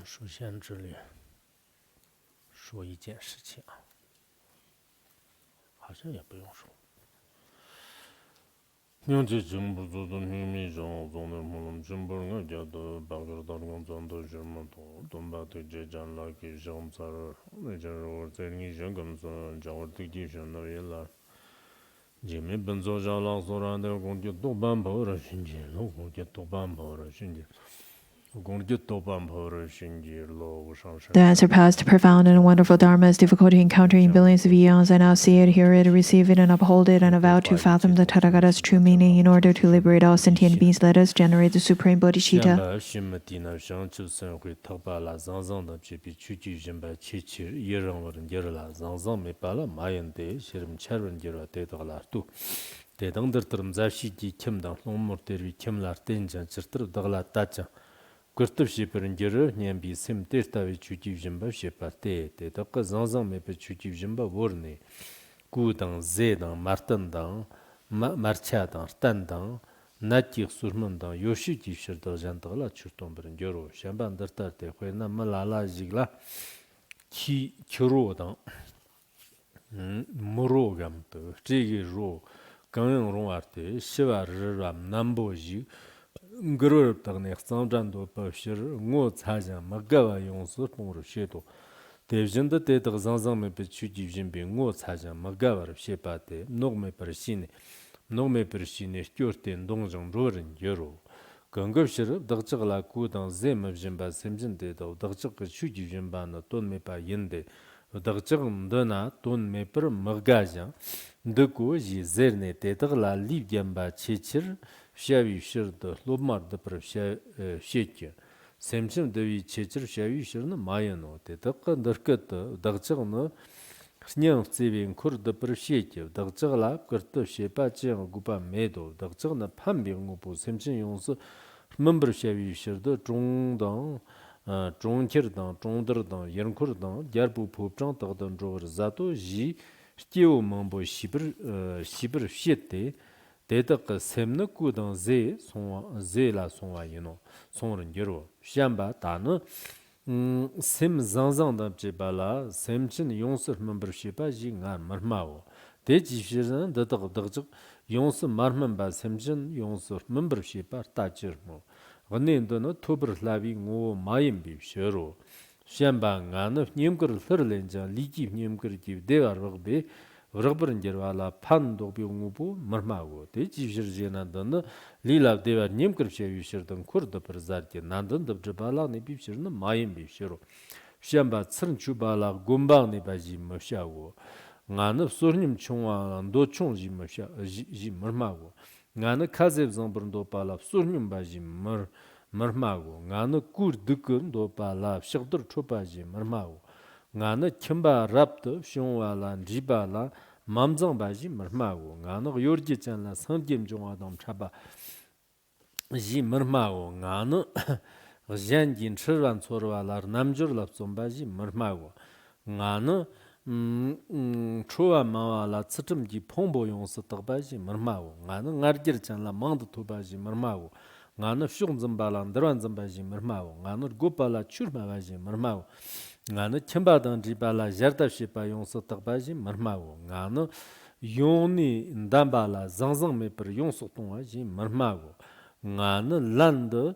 首先这里说一件事情啊，好像也不用说。用这政府做的秘密上，总的不能政府人家的八个大工厂都什么多，东北对这战来给上za를那阵我在你想跟说，叫我对地上那也来。이미 번조자랑 소란데 공기 도반 버를 신지로 공기 도반 버를 신지 공기 도반 버를 신지로 우상상 The answer past, profound, and wonderful Dharma is difficulty encountering billions of eons. I now see it, hear it, receive it, and uphold it, and avow to fathom the Tathagata's true meaning. In order to liberate all sentient beings, let us generate the supreme bodhicitta. Kurtubshi Peringiru, Nyambi Sim Tirtavi Chujivjimba Sheparte, Taka Zanzang Mepe Chujivjimba Vorne, Gudang, Zedang, Martandang, Marchadang, Tandang, Natik Surmandang, Yoshi Jivshirda Jantala Churton Peringiru, Shamban Dirtarte, Huena Malala Zigla, Kirodang, Morogam, Jigi Ro, Gang Rongarte, Shiva Ram, Namboji, 그룹 당내 상장도 법실 ngô 차장 막가와 용수 통으로 쉐도 대전도 대덕 상상매 비추지 준비 ngô 차장 막가와를 쉐바데 녹매 버시네 녹매 버시네 styurten 동정 로른 여로 건급실 덕적라 구당 제맵진바 셈진데도 덕적 추지 준바나 돈매바 인데 덕적음도나 돈매버 먹가장 듣고 지 제르네 대덕라 리gem바 체치르 Shavi Shirda, Lobmar the Shake, Samson Devi Checher Shavi Shirna Mayano, the Taka Durkata, Dakchana, Snyang Sivin Kur the Pershake, Dakchala, Kurta Shepachi and Gupa Medo, Dakchana Pambing Upu, Samson Yons, Member Shavi Shirda, Zhongdang, Zhongkirdan, Zhongderdan, Yankurdan, Yarbu Popchang Tagdan Drover Zato, Ji, Stio Mambo Shibir Shete, 대덕 셈는 구던 제 송와 제라 송와 이노 송은 여로 샴바 다는 셈 zanzangda jebala semchin yonsu membership jinga marmao 대지시는 더덕 더적 yonsu marmba semchin yonsu membership 따지르모 언닌도는 토브르 라비 고 마임비 셔로 샴바 가는 님거를 흐르렌자 리기 님거기 대와르비 Rubbergerwala Pando Bungubu, Marmago, the Jizerzianandana, Lila Deva Nimkerche Yusherdan Kurda Perzati, Nandan the Jabala, Nibishir, Mayim Bishiro, Shamba Tsernchubala, Gumbani Baji Mashago, Nana Surnim Chunga, and Dochon Jim Marmago, Nana Kazev Zambrando Pala, Surnim Baji Marmago, Nana Kur Dukun do Pala, Shelter Tropaji Marmago. ngana kimba rapto shungwala jibala mamzang baji marmago ngana yorji chanla sangyem jongwa dom chaba ji marmago ngana zhanjin chirwan chorwala namjur lapsom baji marmago ngana chuwa mawala tsitimji pongbo yongsa tagbaji marmago ngana ngarjir chanla mangda tobaji marmago ngana shungzam bala ndarwan zambaji marmago ngana gopala churma baji marmago ngana chimbadan jibala jardabshipa yongso tagbaji marmago ngana yoni ndambala zangzang me per yongso tongwa ji marmago ngana land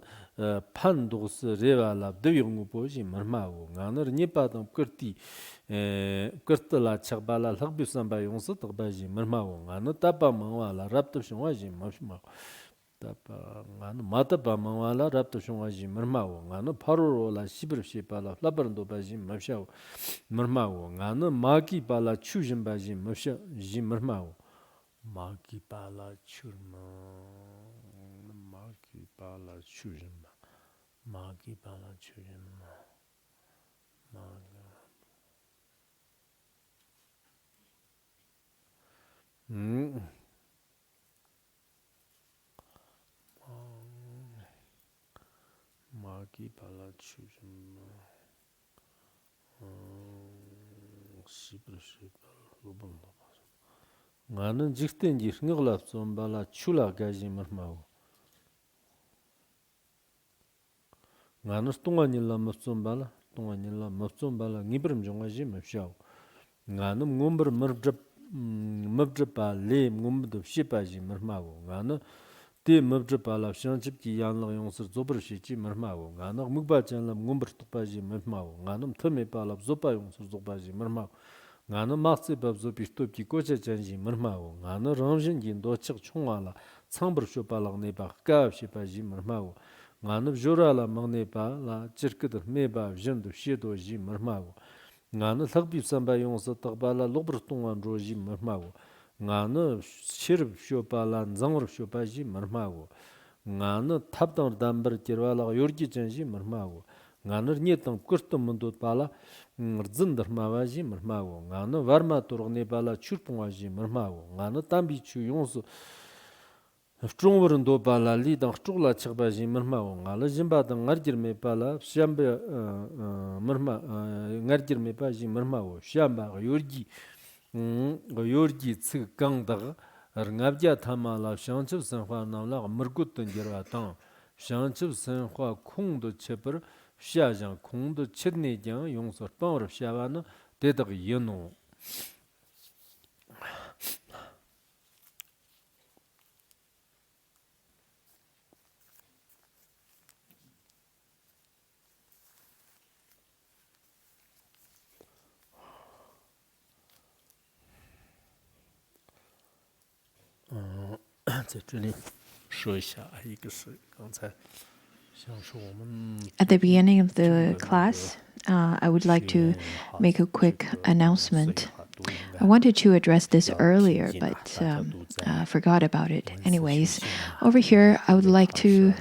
pandos revala deyongu boji marmago ngana nipadan kurti kurtala chagbala lagbusamba yongso tagbaji marmago ngana tapa mawala raptabshwa ji marmago tapa ngana matapa mawala raptabshwa ji marmago ngana parola sibrshipala labarndo baji mafshao marmago ngana maki bala chujin baji mafsha ji marmago maki bala churma maki bala chujin maki bala chujin maki bala chujin 나는 직된지 흥역랍 좀 발라 출라 가지 말마고 ngana stonganilla mafsumbala tonganilla mafsumbala ngibrim jongaji mafshao ngana ngumbr mabjapa le ngumdo shipaji marmago ngana te mabjapa la shanchipki yanla yongsir zobr shichi marmago ngana mugba chanla ngumbr tupaji marmago ngana thame pala zopa yongsir zopaji marmago ngana maxse bab zopi stopki kocha chanji marmago ngana ramjin gin dochik chungala changbr shopala neba kaab shipaji marmago ngana jora la magne pa la chirkid meba jindu shedo ji marmago ngana thagbi samba yongsa tagba la lobr tongan roji marmago ngana shirb shopa la nzangr shopa ji marmago ngana tabdang dambar kirwa la yorgi chanji marmago ngana nyetang kurtum mundot pala rzindar mawaji marmago ngana varma turgne pala churpungwa ji marmago ngana tambi chu yongsu Strongwaren do bala li dang strugla chigba ji marmago ngala jimba dang ngargir me pala shyamba marma ngargir me pa ji marmago shyamba yorgi tsig gang dag ngabja thama la shanchib sanhwa namla murgut tan girwa tang shanchib sanhwa khung do chepar shya jang khung do chidne jang yongsor pangor shyawa na dedag yino在这里说一下，一个是刚才像是我们 At the beginning of the class, I would like to make a quick announcement. I wanted to address this earlier, but forgot about it. Anyways, over here, I would like to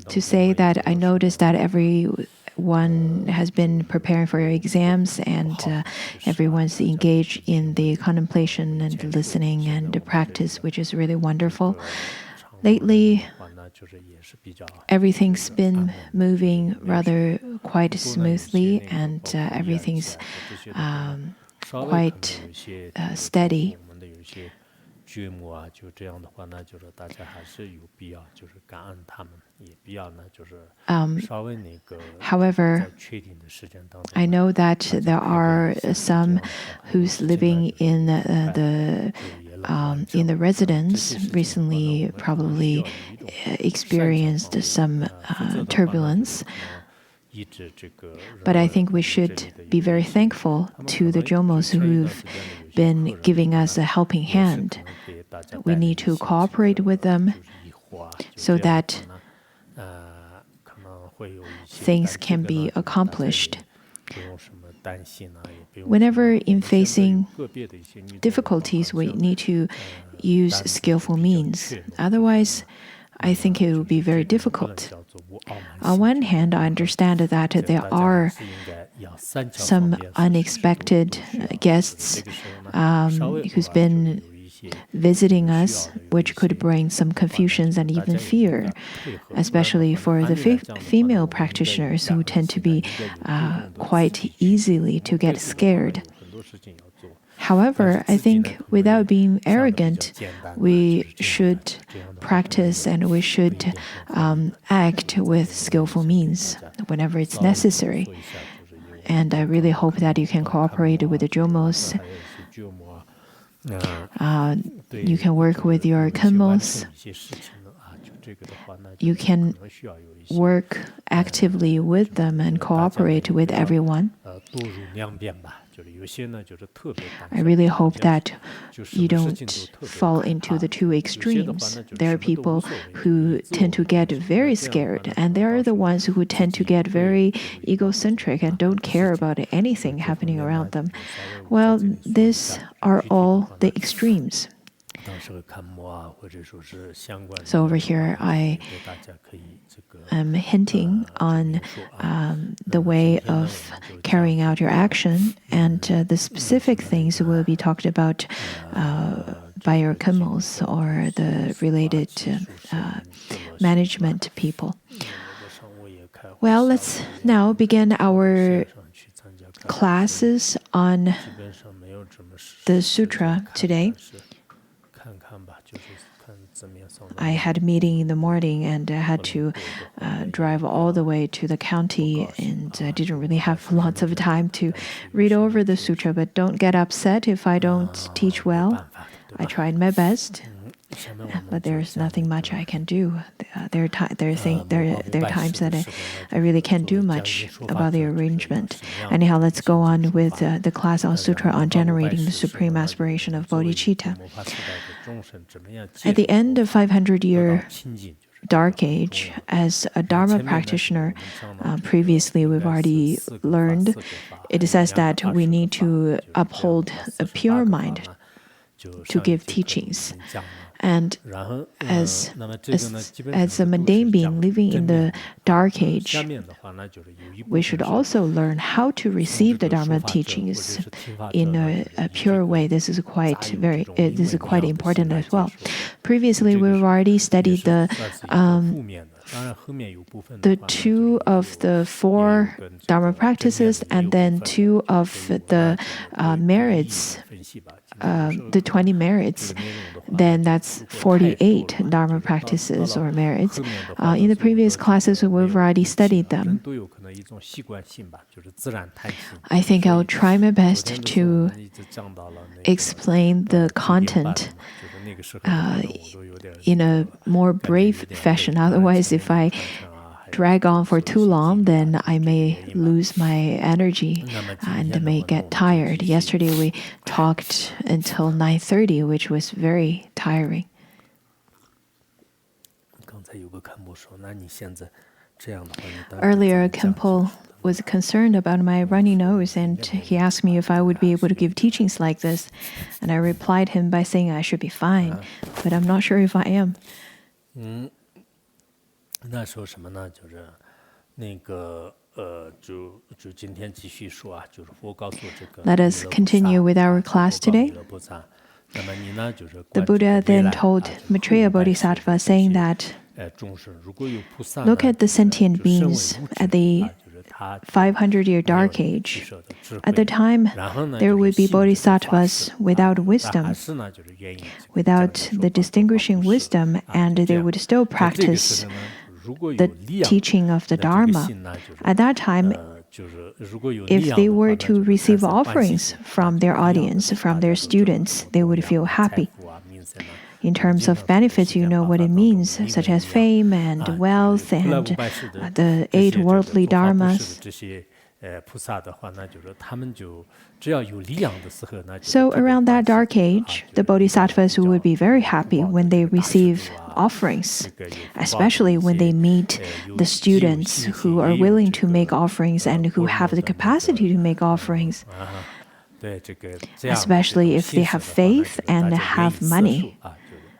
say that I noticed that everyone has been preparing for your exams and everyone's engaged in the contemplation and listening and the practice, which is really wonderful. Lately, everything's been moving rather quite smoothly and everything's quite steady. However, I know that there are some who's living in the residence recently probably experienced some turbulence. But I think we should be very thankful to the Jomos who've been giving us a helping hand. We need to cooperate with them so that things can be accomplished. Whenever in facing difficulties, we need to use skillful means. Otherwise, I think it will be very difficult. On one hand, I understand that there are some unexpected guests who's been visiting us, which could bring some confusions and even fear, especially for the female practitioners who tend to be quite easily to get scared. However, I think without being arrogant, we should practice and we should act with skillful means whenever it's necessary. And I really hope that you can cooperate with the Jomos. You can work with your Kenmos. You can work actively with them and cooperate with everyone. I really hope that you don't fall into the two extremes. There are people who tend to get very scared, and there are the ones who tend to get very egocentric and don't care about anything happening around them. Well, these are all the extremes. So over here, I am hinting on the way of carrying out your action, and the specific things will be talked about by your Kenmos or the related management people. Well, let's now begin our classes on the Sutra today. I had a meeting in the morning and I had to drive all the way to the county, and I didn't really have lots of time to read over the sutra. But don't get upset if I don't teach well. I tried my best, but there's nothing much I can do. There are times that I really can't do much about the arrangement. Anyhow, let's go on with the class on Sutra on generating the supreme aspiration of bodhicitta. At the end of 500-year Dark Age, as a Dharma practitioner, previously we've already learned, it says that we need to uphold a pure mind to give teachings. And as a mundane being living in the Dark Age, we should also learn how to receive the Dharma teachings in a pure way. This is quite important as well. Previously, we've already studied the 2 of the 4 Dharma practices and then 2 of the merits, the 20 merits. Then that's 48 Dharma practices or merits. In the previous classes, we've already studied them. I think I'll try my best to explain the content in a more brief fashion. Otherwise, if I drag on for too long, then I may lose my energy and may get tired. Yesterday, we talked until 9:30, which was very tiring. Earlier, Kempo was concerned about my runny nose, and he asked me if I would be able to give teachings like this. And I replied him by saying I should be fine, but I'm not sure if I am. Let us continue with our class today. The Buddha then told Maitreya Bodhisattva, saying that, look at the sentient beings at the 500-year Dark Age. At the time, there would be bodhisattvas without wisdom, without the distinguishing wisdom, and they would still practice the teaching of the Dharma. At that time, if they were to receive offerings from their audience, from their students, they would feel happy. In terms of benefits, you know what it means, such as fame and wealth and the 8 worldly dharmas. So around that Dark Age, the bodhisattvas would be very happy when they receive offerings, especially when they meet the students who are willing to make offerings and who have the capacity to make offerings, especially if they have faith and have money.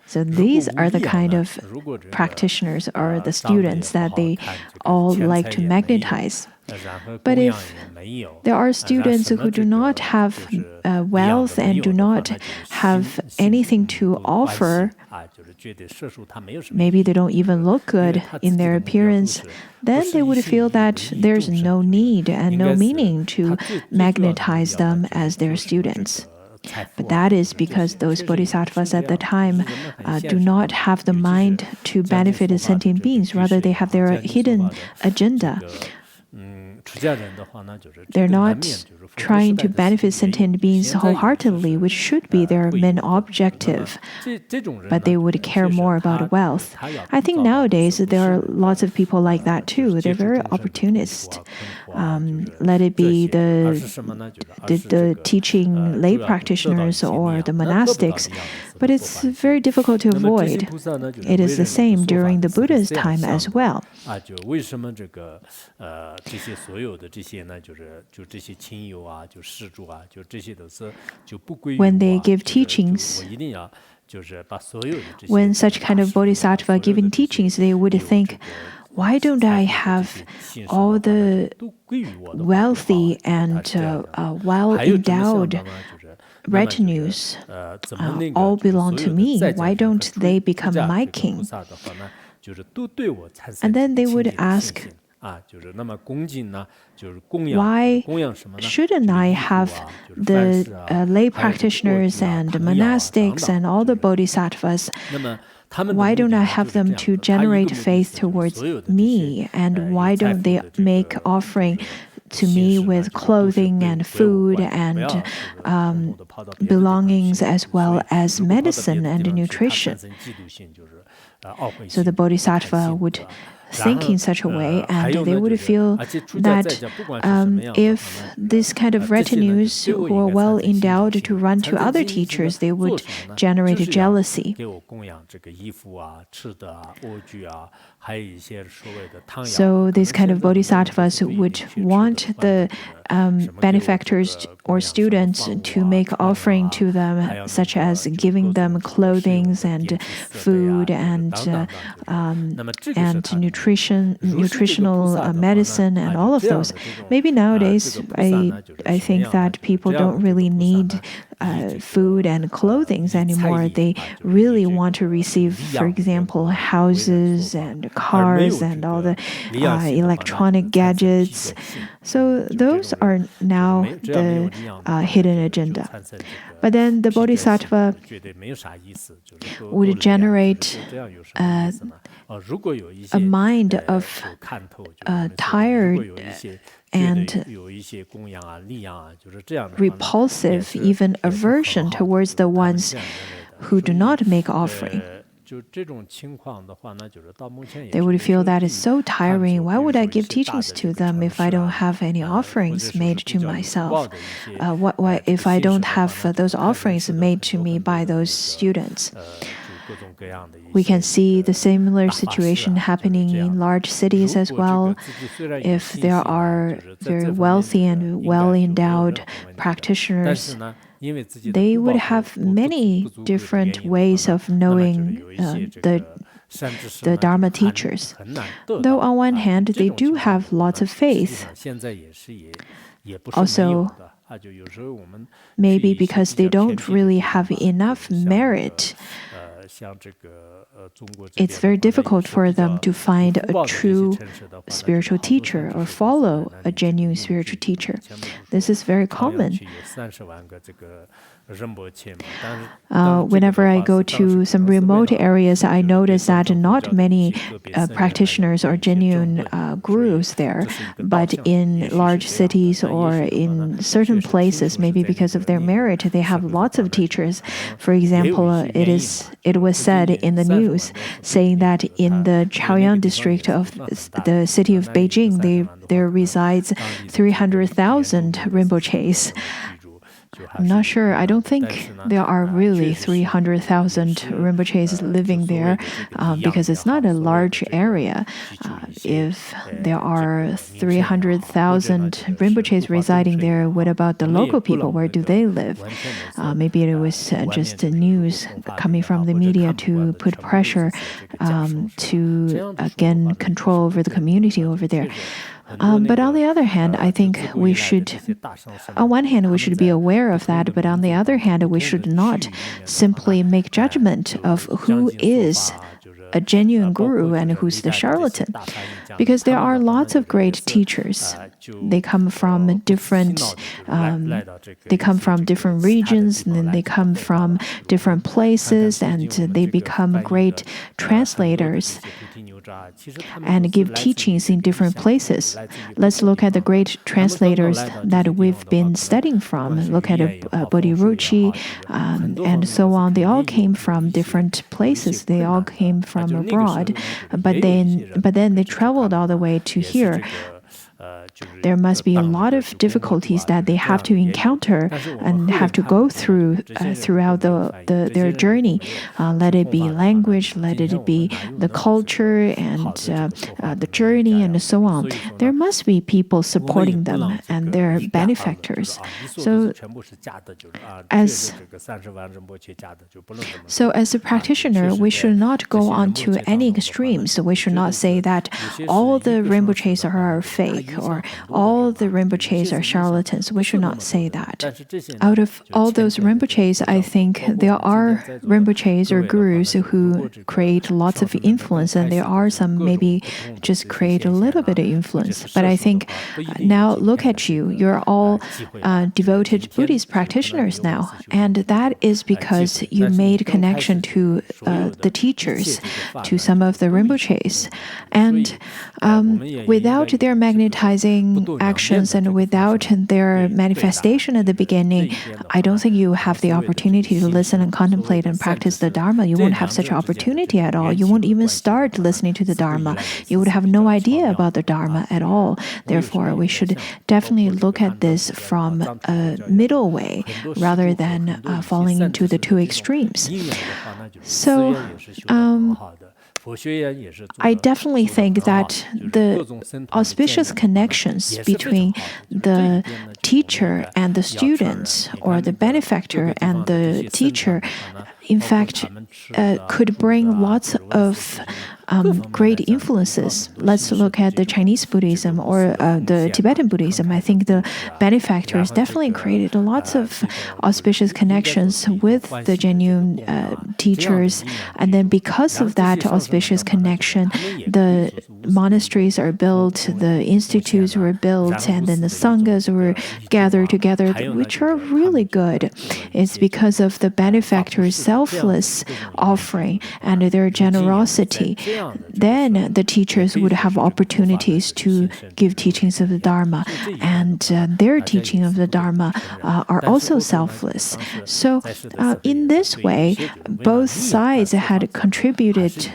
So these are the kind of practitioners or the students that they all like to magnetize. But if there are students who do not have wealth and do not have anything to offer, maybe they don't even look good in their appearance, then they would feel that there's no need and no meaning to magnetize them as their students. But that is because those bodhisattvas at the time do not have the mind to benefit the sentient beings. Rather, they have their hidden agenda. They're not trying to benefit sentient beings wholeheartedly, which should be their main objective, but they would care more about wealth. I think nowadays there are lots of people like that too. They're very opportunist. Let it be the teaching lay practitioners or the monastics, but it's very difficult to avoid. It is the same during the Buddha's time as well. When they give teachings, when such kind of bodhisattva giving teachings, they would think, why don't I have all the wealthy and well-endowed retinues all belong to me? Why don't they become my king? And then they would ask, why shouldn't I have the lay practitioners and monastics and all the bodhisattvas why don't I have them to generate faith towards me? And why don't they make offering to me with clothing and food and belongings as well as medicine and nutrition? So the Bodhisattva would think in such a way, and they would feel that if this kind of retinues who are well endowed to run to other teachers, they would generate jealousy. So these kind of bodhisattvas would want the benefactors or students to make offering to them, such as giving them clothing and food and nutritional medicine and all of those. Maybe nowadays, I think that people don't really need food and clothing anymore. They really want to receive, for example, houses and cars and all the electronic gadgets. So those are now the hidden agenda. But then the bodhisattva would generate a mind of tired and repulsive, even aversion towards the ones who do not make offering. They would feel that it's so tiring. Why would I give teachings to them if I don't have any offerings made to myself? What if I don't have those offerings made to me by those students? We can see the similar situation happening in large cities as well. If there are very wealthy and well-endowed practitioners, they would have many different ways of knowing the Dharma teachers. Though on one hand, they do have lots of faith. Also, maybe because they don't really have enough merit, it's very difficult for them to find a true spiritual teacher or follow a genuine spiritual teacher. This is very common. Whenever I go to some remote areas, I notice that not many practitioners are genuine gurus there. But in large cities or in certain places, maybe because of their merit, they have lots of teachers. For example, it was said in the news saying that in the Chaoyang district of the city of Beijing, there resides 300,000 Rinpoches. I'm not sure. I don't think there are really 300,000 Rinpoches living there because it's not a large area. If there are 300,000 Rinpoches residing there, what about the local people? Where do they live? Maybe it was just news coming from the media to put pressure to gain control over the community over there. But on the other hand, I think we should, on one hand, we should be aware of that, but on the other hand, we should not simply make judgment of who is a genuine guru and who's the charlatan, because there are lots of great teachers. They come from different regions, and then they come from different places, and they become great translators and give teachings in different places. Let's look at the great translators that we've been studying from. Look at Bodhisattva and so on. They all came from different places. They all came from abroad, but then they traveled all the way to here. There must be a lot of difficulties that they have to encounter and have to go through throughout their journey. Let it be language, let it be the culture and the journey and so on. There must be people supporting them and their benefactors. So as a practitioner, we should not go on to any extremes. We should not say that all the Rinpoches are fake. or all the Rinpoches are charlatans. We should not say that. Out of all those Rinpoches, I think there are Rinpoches or gurus who create lots of influence, and there are some maybe just create a little bit of influence. But I think now look at you. You're all devoted Buddhist practitioners now. And that is because you made connection to the teachers, to some of the Rinpoches. And without their magnetizing actions and without their manifestation at the beginning, I don't think you have the opportunity to listen and contemplate and practice the Dharma. You won't have such opportunity at all. You won't even start listening to the Dharma. You would have no idea about the Dharma at all. Therefore, we should definitely look at this from a middle way rather than falling into the two extremes. So, I definitely think that the auspicious connections between the teacher and the students, or the benefactor and the teacher, in fact, could bring lots of great influences. Let's look at the Chinese Buddhism or the Tibetan Buddhism. I think the benefactors definitely created lots of auspicious connections with the genuine teachers. And then because of that auspicious connection, the monasteries are built, the institutes were built, and then the sanghas were gathered together, which are really good. It's because of the benefactors' selfless offering and their generosity. Then the teachers would have opportunities to give teachings of the Dharma, and their teaching of the Dharma are also selfless. So in this way, both sides had contributed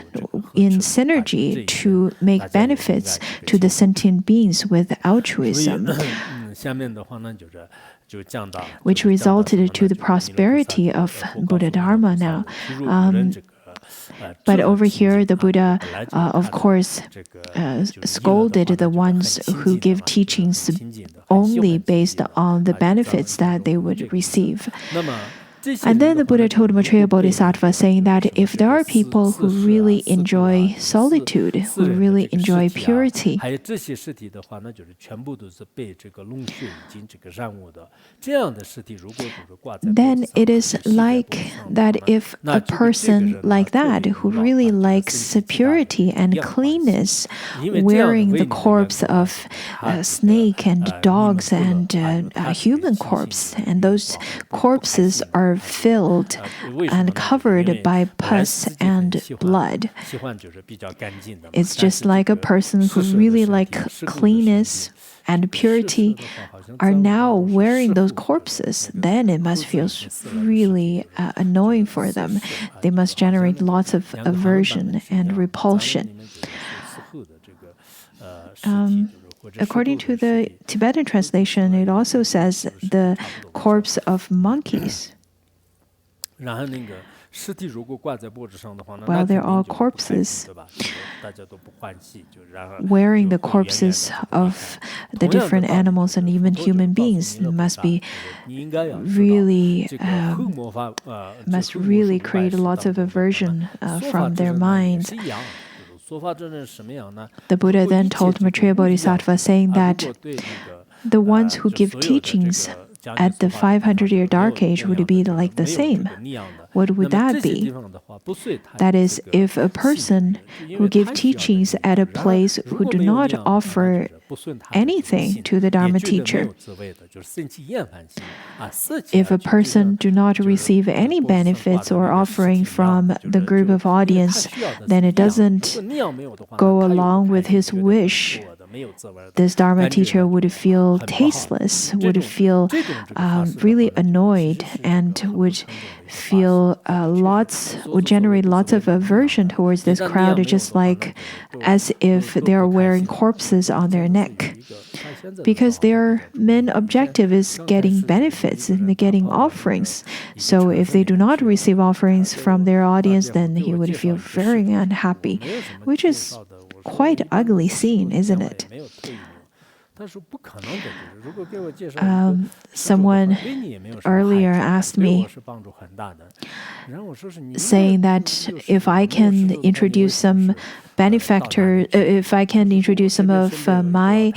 in synergy to make benefits to the sentient beings with altruism, which resulted to the prosperity of Buddha Dharma now. But over here, the Buddha, of course, scolded the ones who give teachings only based on the benefits that they would receive. And then the Buddha told Maitreya Bodhisattva, saying that if there are people who really enjoy solitude, who really enjoy purity, then it is like that if a person like that, who really likes purity and cleanness, wearing the corpse of a snake and dogs and a human corpse, and those corpses are filled and covered by pus and blood. It's just like a person who really likes cleanness and purity are now wearing those corpses. Then it must feel really annoying for them. They must generate lots of aversion and repulsion. According to the Tibetan translation, it also says the corpse of monkeys. Well, they're all corpses. Wearing the corpses of the different animals and even human beings must be really create lots of aversion from their mind. The Buddha then told Maitreya Bodhisattva, saying that the ones who give teachings at the 500-year dark age would be like the same. What would that be? That is, if a person who gives teachings at a place who do not offer anything to the Dharma teacher, if a person do not receive any benefits or offering from the group of audience, then it doesn't go along with his wish. This Dharma teacher would feel tasteless, would feel really annoyed, and would feel would generate lots of aversion towards this crowd, just like as if they are wearing corpses on their neck. Because their main objective is getting benefits and getting offerings. So if they do not receive offerings from their audience, then he would feel very unhappy, which is quite ugly scene, isn't it? Someone earlier asked me, saying that if I can introduce some if I can introduce some of my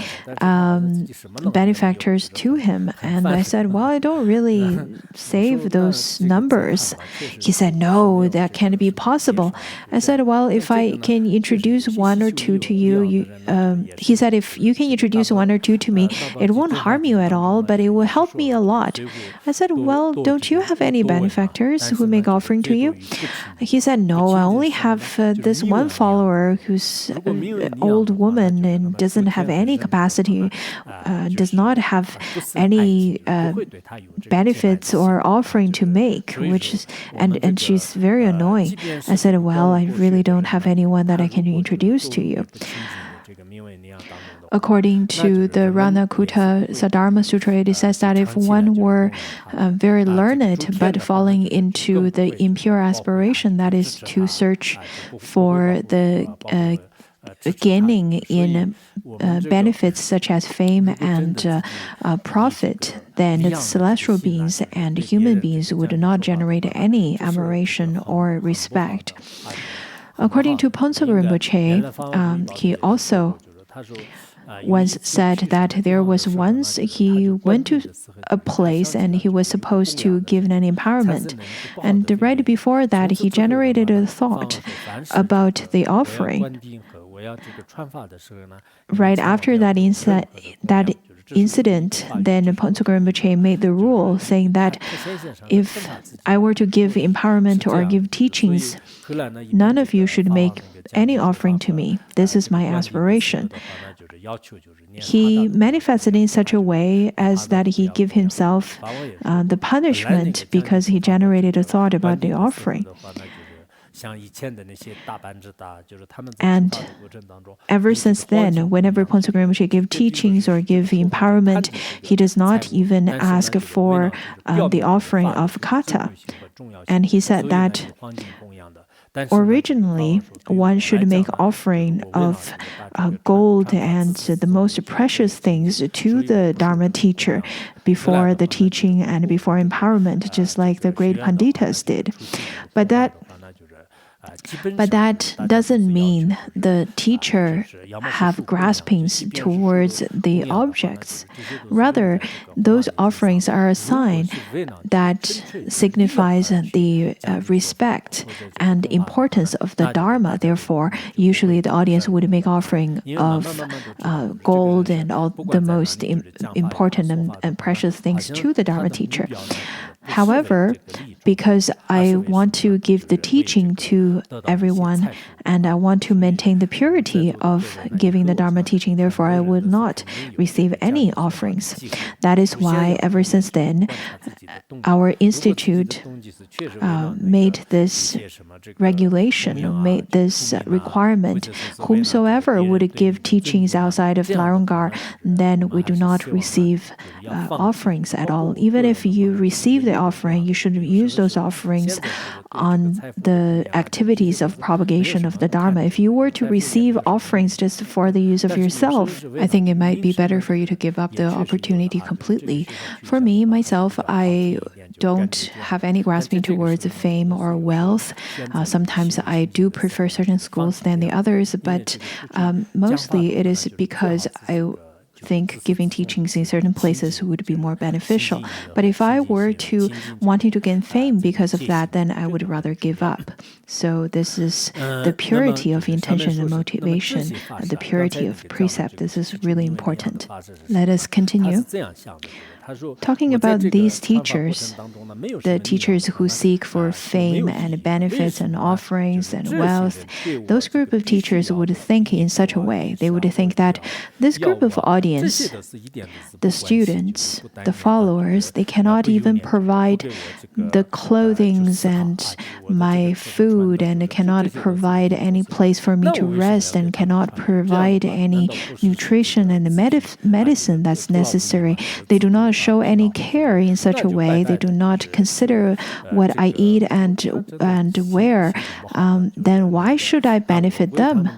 benefactors to him. And I said, well, I don't really save those numbers. He said, no, that can't be possible. I said, well, if I can introduce one or two to you, he said, if you can introduce one or two to me, it won't harm you at all, but it will help me a lot. I said, well, don't you have any benefactors who make offering to you? He said, no, I only have this one follower who's an old woman and doesn't have any capacity, does not have any benefits or offering to make, and she's very annoying. I said, well, I really don't have anyone that I can introduce to you. According to the Ranakuta Sadharma Sutra, it says that if one were very learned but falling into the impure aspiration, that is to search for the gaining in benefits such as fame and profit, then the celestial beings and human beings would not generate any admiration or respect. According to Pontsog Rinpoche, he also once said that there was once he went to a place and he was supposed to give an empowerment. And right before that, he generated a thought about the offering. Right after that incident, then Pontsog Rinpoche made the rule saying that if I were to give empowerment or give teachings, none of you should make any offering to me. This is my aspiration. He manifested in such a way as that he gave himself the punishment because he generated a thought about the offering. And ever since then, whenever Pontsog Rinpoche give teachings or give empowerment, he does not even ask for the offering of kata. And he said that originally, one should make offering of gold and the most precious things to the Dharma teacher before the teaching and before empowerment, just like the great Panditas did. But that doesn't mean the teacher have graspings towards the objects. Rather, those offerings are a sign that signifies the respect and importance of the Dharma. Therefore, usually the audience would make offering of gold and all the most important and precious things to the Dharma teacher. However, because I want to give the teaching to everyone and I want to maintain the purity of giving the Dharma teaching, therefore I would not receive any offerings. That is why ever since then, our institute made this regulation, made this requirement. Whomsoever would give teachings outside of Larungar, then we do not receive offerings at all. Even if you receive the offering, you should use those offerings on the activities of propagation of the Dharma. If you were to receive offerings just for the use of yourself, I think it might be better for you to give up the opportunity completely. For me, myself, I don't have any grasping towards fame or wealth. Sometimes I do prefer certain schools than the others, but mostly it is because I think giving teachings in certain places would be more beneficial. But if I were to wanting to gain fame because of that, then I would rather give up. So this is the purity of intention and motivation, the purity of precept. This is really important. Let us continue. Talking about these teachers, the teachers who seek for fame and benefits and offerings and wealth, those group of teachers would think in such a way. They would think that this group of audience, the students, the followers, they cannot even provide the clothings and my food and cannot provide any place for me to rest and cannot provide any nutrition and medicine that's necessary. They do not not show any care in such a way, they do not consider what I eat and wear, then why should I benefit them?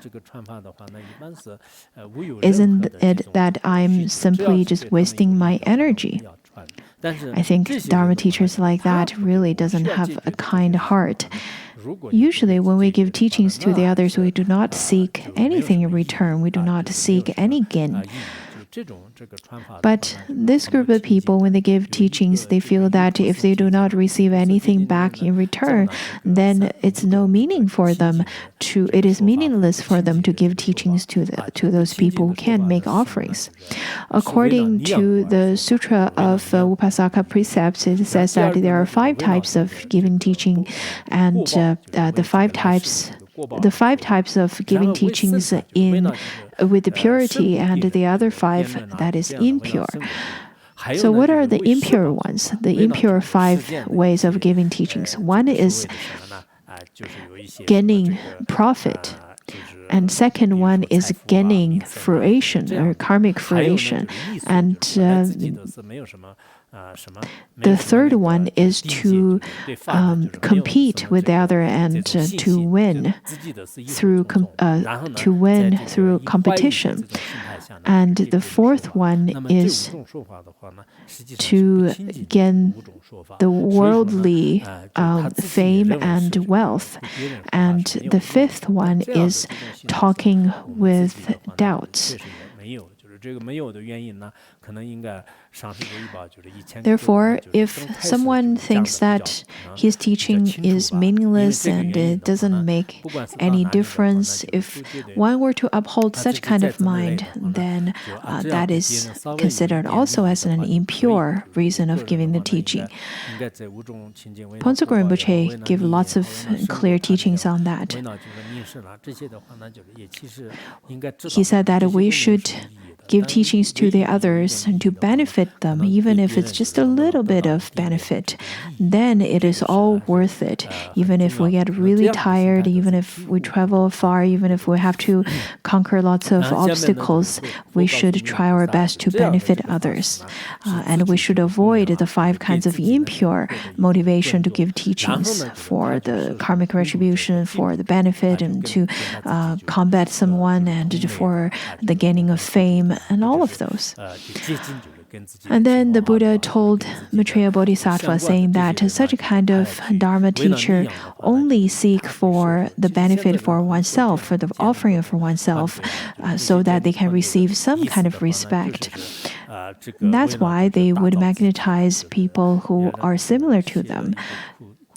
Isn't it that I'm simply just wasting my energy? I think Dharma teachers like that really doesn't have a kind heart. Usually, when we give teachings to the others, we do not seek anything in return. We do not seek any gain. But this group of people, when they give teachings, they feel that if they do not receive anything back in return, then it's no meaning for them to. It is meaningless for them to give teachings to those people who can't make offerings. According to the Sutra of Upasaka precepts, it says that there are 5 types of giving teaching, and the five types of giving teachings with the purity, and the other 5 that is impure. So what are the impure ones? The impure 5 ways of giving teachings. One is gaining profit. And second one is gaining fruition or karmic fruition. And the third one is to compete with the other and to win through competition. And the fourth one is to gain the worldly fame and wealth. And the fifth one is talking with doubts. Therefore, if someone thinks that his teaching is meaningless and it doesn't make any difference, if one were to uphold such kind of mind, then that is considered also as an impure reason of giving the teaching. Ponzo Rinpoche gave lots of clear teachings on that. He said that we should give teachings to the others and to benefit them, even if it's just a little bit of benefit, then it is all worth it. Even if we get really tired, even if we travel far, even if we have to conquer lots of obstacles, we should try our best to benefit others. And we should avoid the 5 kinds of impure motivation to give teachings for the karmic retribution, for the benefit, and to combat someone, and for the gaining of fame, and all of those. And then the Buddha told Maitreya Bodhisattva, saying that such a kind of Dharma teacher only seek for the benefit for oneself, for the offering for oneself, so that they can receive some kind of respect. That's why they would magnetize people who are similar to them,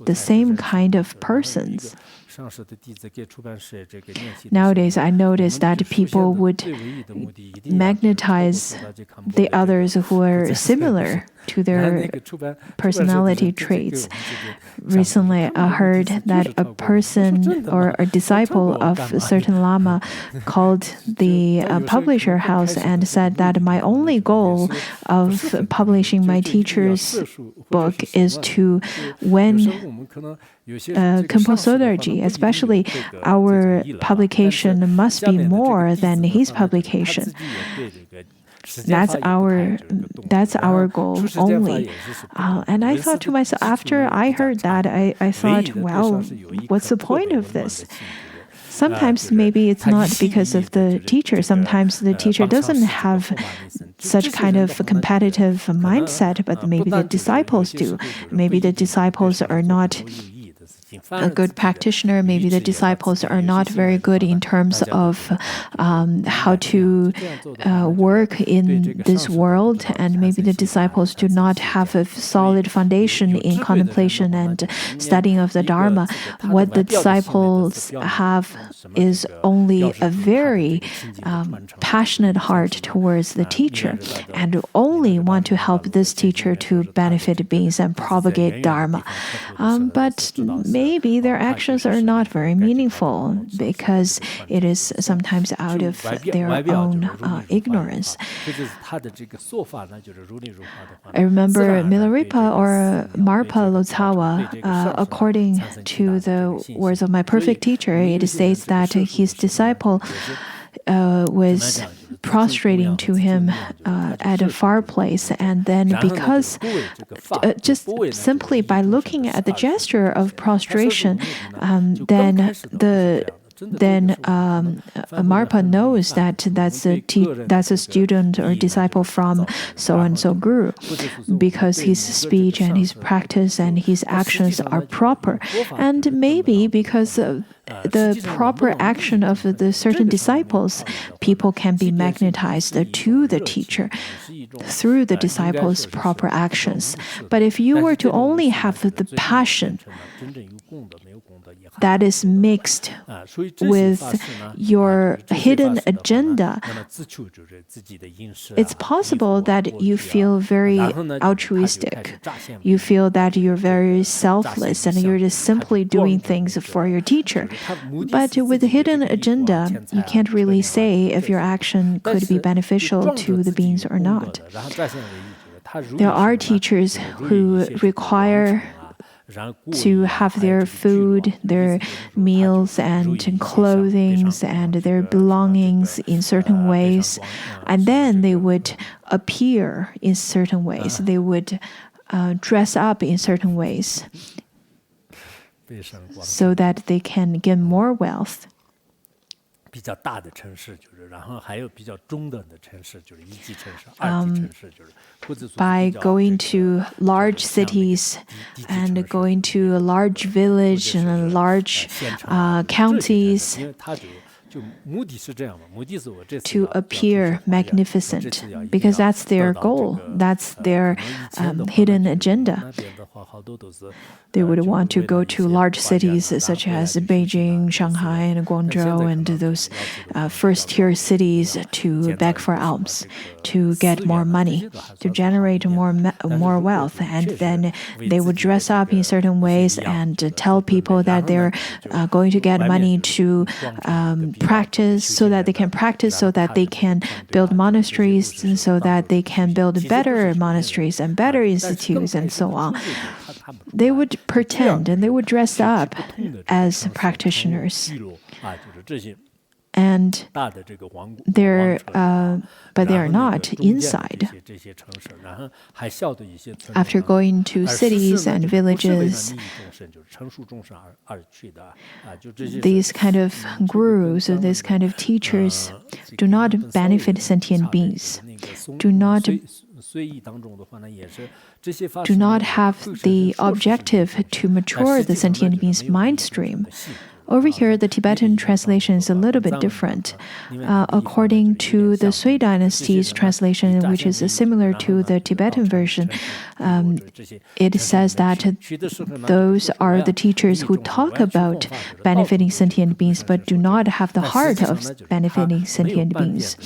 the same kind of persons. Nowadays, I notice that people would magnetize the others who are similar to their personality traits. Recently, I heard that a person or a disciple of a certain Lama called the publisher house and said that my only goal of publishing my teacher's book is to win composodergy, especially our publication must be more than his publication. That's our goal only. And I thought to myself, after I heard that, I thought, well, what's the point of this? Sometimes maybe it's not because of the teacher. Sometimes the teacher doesn't have such kind of a competitive mindset, but maybe the disciples do. Maybe the disciples are not a good practitioner. Maybe the disciples are not very good in terms of how to work in this world, and maybe the disciples do not have a solid foundation in contemplation and studying of the Dharma. What the disciples have is only a very passionate heart towards the teacher, and only want to help this teacher to benefit beings and propagate Dharma. But maybe their actions are not very meaningful because it is sometimes out of their own ignorance. I remember Milarepa or Marpa Lotsawa, according to the words of my perfect teacher, it states that his disciple was prostrating to him at a fireplace. And then because just simply by looking at the gesture of prostration, then Marpa knows that that's a student or disciple from so-and-so guru, because his speech and his practice and his actions are proper. And maybe because the proper action of the certain disciples, people can be magnetized to the teacher through the disciples' proper actions. But if you were to only have the passion that is mixed with your hidden agenda, it's possible that you feel very altruistic. You feel that you're very selfless and you're just simply doing things for your teacher. But with a hidden agenda, you can't really say if your action could be beneficial to the beings or not. There are teachers who require to have their food, their meals and clothing and their belongings in certain ways, and then they would appear in certain ways. They would dress up in certain ways so that they can get more wealth. By going to large cities and going to a large village and large counties to appear magnificent, because that's their goal, that's their hidden agenda. They would want to go to large cities such as Beijing, Shanghai, and Guangzhou, and those first-tier cities to beg for alms, to get more money, to generate more wealth. And then they would dress up in certain ways and tell people that they're going to get money to practice, so that they can build monasteries, so that they can build better monasteries and better institutes and so on. They would pretend and they would dress up as practitioners. And but they are not inside. After going to cities and villages, these kind of gurus or these kind of teachers do not benefit sentient beings, do not have the objective to mature the sentient being's mind stream. Over here, the Tibetan translation is a little bit different. According to the Sui dynasty's translation, which is similar to the Tibetan version, it says that those are the teachers who talk about benefiting sentient beings but do not have the heart of benefiting sentient beings.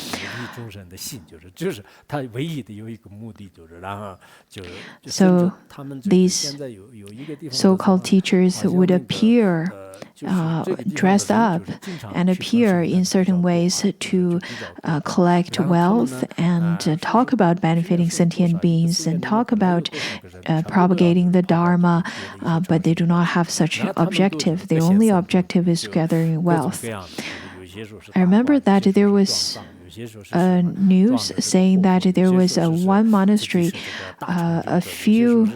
So these so-called teachers would appear dressed up and appear in certain ways to collect wealth and talk about benefiting sentient beings and talk about propagating the Dharma, but they do not have such objective. The only objective is gathering wealth. I remember that there was news saying that there was one monastery, a few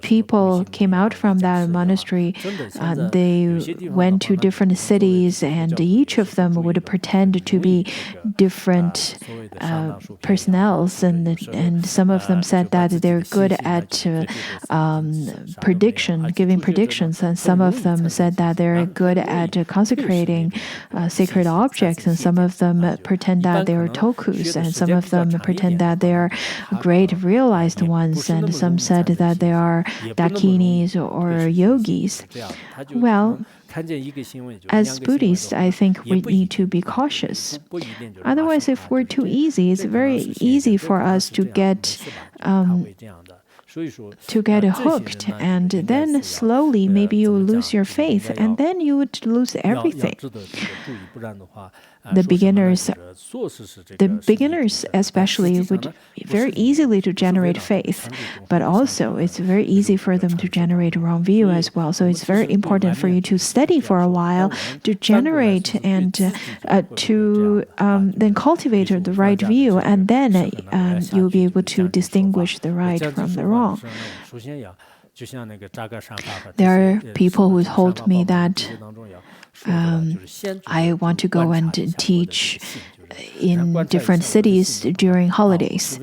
people came out from that monastery. They went to different cities, and each of them would pretend to be different personnels, and some of them said that they're good at giving predictions, and some of them said that they're good at consecrating sacred objects, and some of them pretend that they are tokus, and some of them pretend that they are great realized ones, and some said that they are dakinis or yogis. Well, as Buddhists, I think we need to be cautious. Otherwise, if we're too easy, it's very easy for us to get to get hooked, and then slowly maybe you lose your faith, and then you would lose everything. The beginners especially would very easily to generate faith, but also it's very easy for them to generate wrong view as well. So it's very important for you to study for a while to generate and to then cultivate the right view, and then you'll be able to distinguish the right from the wrong. There are people who told me that I want to go and teach in different cities during holidays.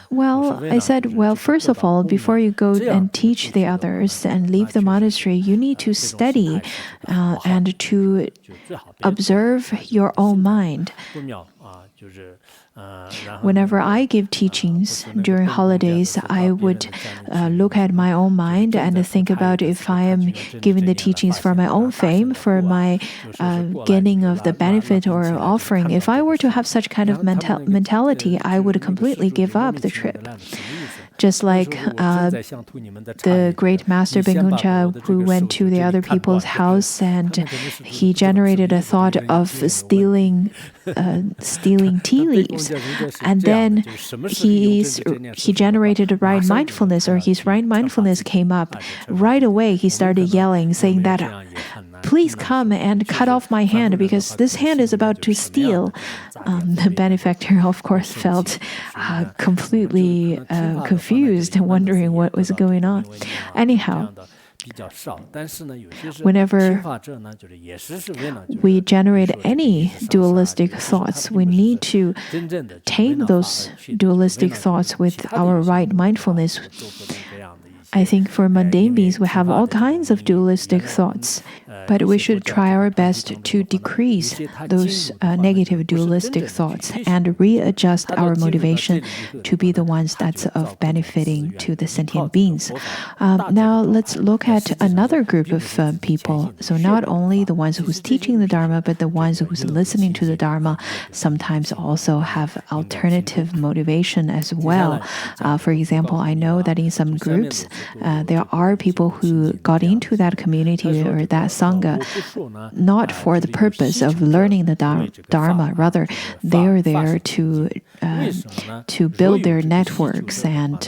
Well, I said, well, first of all, before you go and teach the others and leave the monastery, you need to study and to observe your own mind. Whenever I give teachings during holidays, I would look at my own mind and think about if I am giving the teachings for my own fame, for my gaining of the benefit or offering. If I were to have such kind of mentality, I would completely give up the trip. Just like the great master Benguncha, who went to the other people's house and he generated a thought of stealing tea leaves, and then he generated a right mindfulness, or his right mindfulness came up right away. He started yelling, saying that, "Please come and cut off my hand, because this hand is about to steal." The benefactor, of course, felt completely confused, wondering what was going on. Anyhow, whenever we generate any dualistic thoughts, we need to tame those dualistic thoughts with our right mindfulness. I think for mundane beings, we have all kinds of dualistic thoughts, but we should try our best to decrease those negative dualistic thoughts and readjust our motivation to be the ones that's of benefiting to the sentient beings. Now let's look at another group of people. So not only the ones who's teaching the Dharma, but the ones who's listening to the Dharma sometimes also have alternative motivation as well. For example, I know that in some groups, there are people who got into that community or that Sangha not for the purpose of learning the Dharma. Rather, they are there to build their networks, and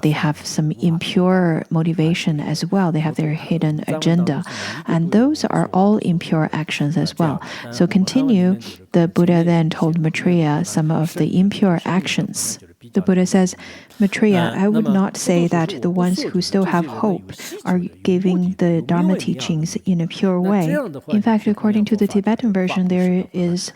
they have some impure motivation as well. They have their hidden agenda, and those are all impure actions as well. So continue, the Buddha then told Maitreya some of the impure actions. The Buddha says, "Maitreya, I would not say that the ones who still have hope are giving the Dharma teachings in a pure way. In fact, according to the Tibetan version, there is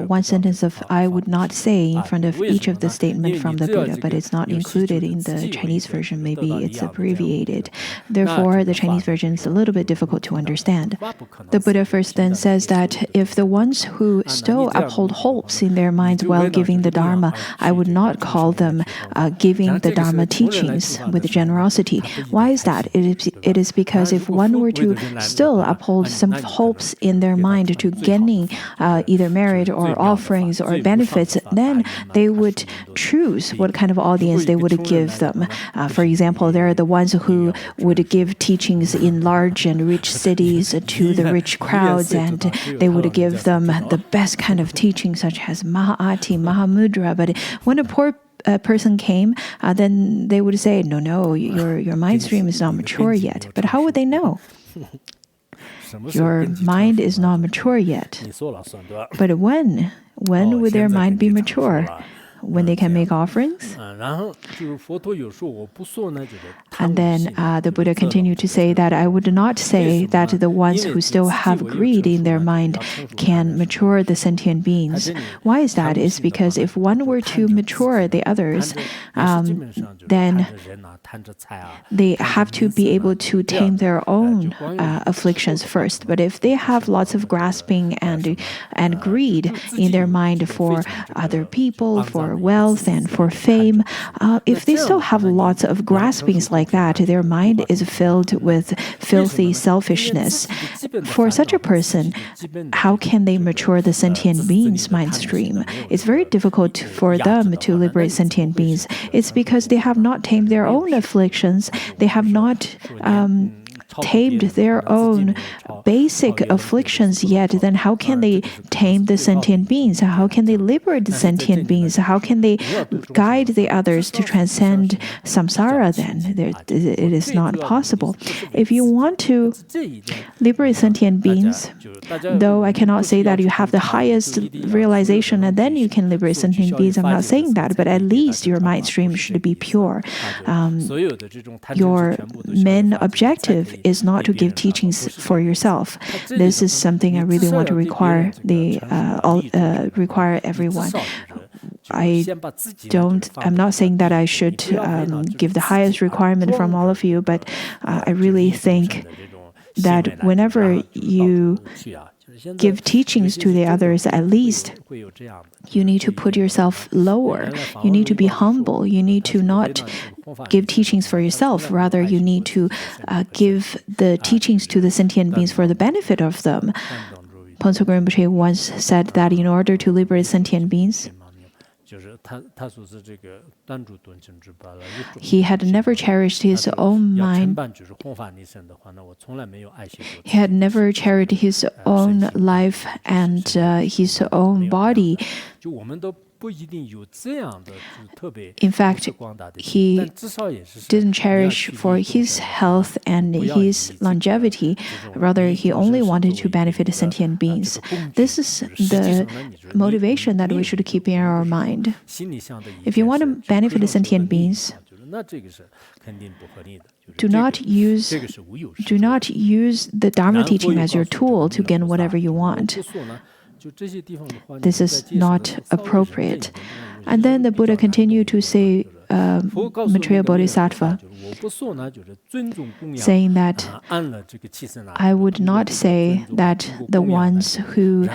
one sentence of 'I would not say' in front of each of the statements from the Buddha, but it's not included in the Chinese version. Maybe it's abbreviated. Therefore, the Chinese version is a little bit difficult to understand. The Buddha first then says that if the ones who still uphold hopes in their minds while giving the Dharma, I would not call them giving the Dharma teachings with generosity. Why is that? It is because if one were to still uphold some hopes in their mind to gaining either merit or offerings or benefits, then they would choose what kind of audience they would give them. For example, there are the ones who would give teachings in large and rich cities to the rich crowds, and they would give them the best kind of teaching, such as Maha'ati, Mahamudra. But when a poor person came, then they would say, no, your mind stream is not mature yet. But how would they know? Your mind is not mature yet. But when would their mind be mature? When they can make offerings? And then the Buddha continued to say that I would not say that the ones who still have greed in their mind can mature the sentient beings. Why is that? It's because if one were to mature the others, then they have to be able to tame their own afflictions first. But if they have lots of grasping and greed in their mind for other people, for wealth and for fame, if they still have lots of graspings like that. Their mind is filled with filthy selfishness. For such a person, how can they mature the sentient being's mind stream? It's very difficult for them to liberate sentient beings. It's because they have not tamed their own afflictions. They have not tamed their own basic afflictions yet. Then how can they tame the sentient beings? How can they liberate the sentient beings? How can they guide the others to transcend samsara then? It is not possible. If you want to liberate sentient beings, though I cannot say that you have the highest realization and then you can liberate sentient beings, I'm not saying that, but at least your mind stream should be pure. Your main objective is not to give teachings for yourself. This is something I really want to require everyone. I'm not saying that I should give the highest requirement from all of you, but I really think that whenever you give teachings to the others, at least you need to put yourself lower. You need to be humble. You need to not give teachings for yourself. Rather, you need to give the teachings to the sentient beings for the benefit of them. Ponzo Rinpoche once said that in order to liberate sentient beings, he had never cherished his own mind. He had never cherished his own life and his own body. In fact, he didn't cherish for his health and his longevity. Rather, he only wanted to benefit sentient beings. This is the motivation that we should keep in our mind. If you want to benefit sentient beings, do not use the Dharma teaching as your tool to gain whatever you want. This is not appropriate. And then the Buddha continued to say, Maitreya Bodhisattva, saying that I would not say that the ones who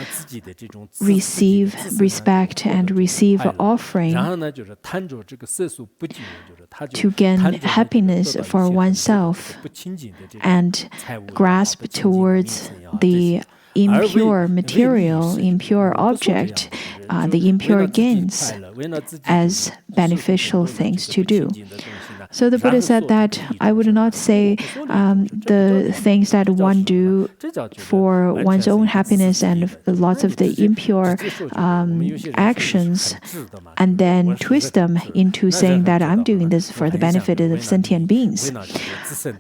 receive respect and receive offering to gain happiness for oneself and grasp towards the impure material, impure object, the impure gains as beneficial things to do. So the Buddha said that I would not say the things that one do for one's own happiness and lots of the impure actions and then twist them into saying that I'm doing this for the benefit of sentient beings.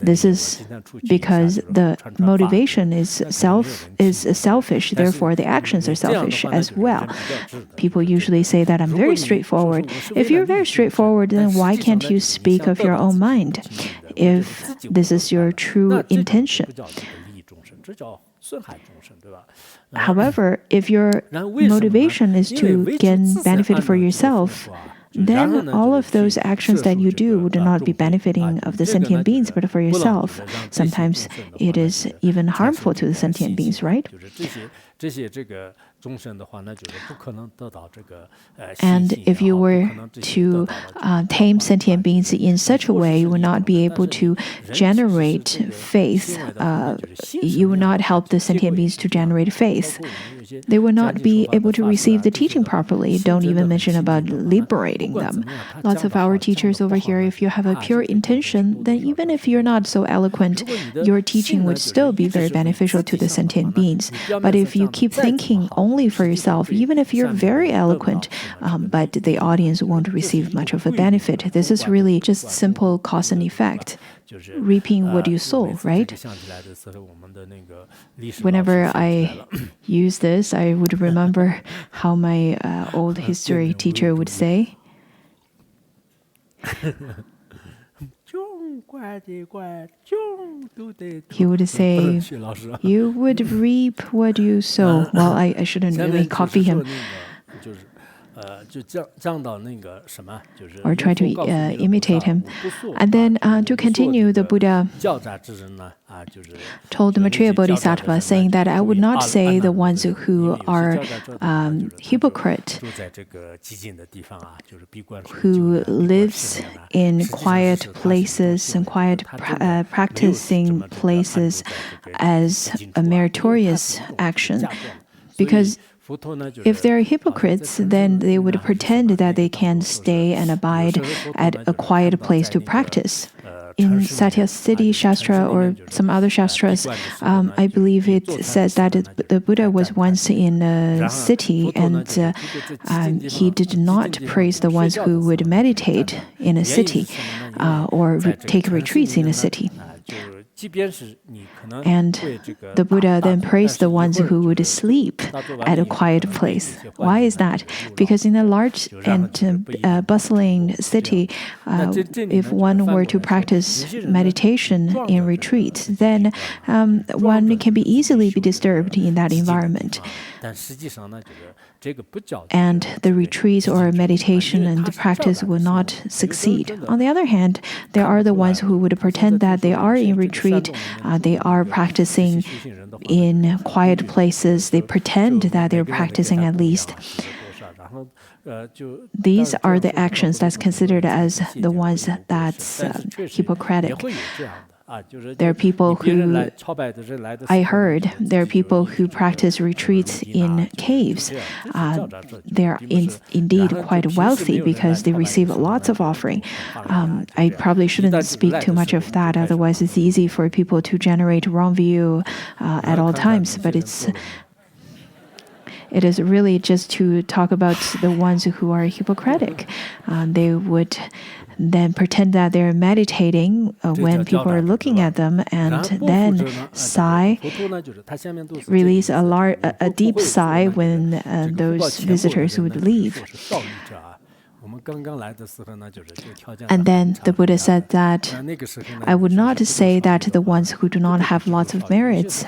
This is because the motivation is selfish, therefore the actions are selfish as well. People usually say that I'm very straightforward. If you're very straightforward, then why can't you speak of your own mind if this is your true intention? However, if your motivation is to gain benefit for yourself, then all of those actions that you do would not be benefiting of the sentient beings, but for yourself. Sometimes it is even harmful to the sentient beings, right? And if you were to tame sentient beings in such a way, you will not be able to generate faith. You will not help the sentient beings to generate faith. They will not be able to receive the teaching properly. Don't even mention about liberating them. Lots of our teachers over here, if you have a pure intention, then even if you're not so eloquent, your teaching would still be very beneficial to the sentient beings. But if you keep thinking only for yourself, even if you're very eloquent, but the audience won't receive much of a benefit, this is really just simple cause and effect. Reaping what you sow, right? Whenever I use this, I would remember how my old history teacher would say. He would say, you would reap what you sow. Well, I shouldn't really copy him. or try to imitate him. And then to continue, the Buddha told Maitreya Bodhisattva, saying that I would not say the ones who are hypocrite, who lives in quiet places and quiet practicing places as a meritorious action. Because if they're hypocrites, then they would pretend that they can stay and abide at a quiet place to practice. In Satyasiddhi Shastra or some other Shastras, I believe it says that the Buddha was once in a city and he did not praise the ones who would meditate in a city or take retreats in a city. And the Buddha then praised the ones who would sleep at a quiet place. Why is that? Because in a large and bustling city, if one were to practice meditation in retreat, then one can be easily be disturbed in that environment. And the retreats or meditation and the practice will not succeed. On the other hand, there are the ones who would pretend that they are in retreat, they are practicing in quiet places, they pretend that they're practicing at least. These are the actions that's considered as the ones that's Hippocratic. There are people who, I heard, there are people who practice retreats in caves. They're indeed quite wealthy because they receive lots of offering. I probably shouldn't speak too much of that, otherwise it's easy for people to generate wrong view at all times. But it is really just to talk about the ones who are Hippocratic. They would then pretend that they're meditating when people are looking at them, and then sigh, release a deep sigh when those visitors would leave. And then the Buddha said that I would not say that the ones who do not have lots of merits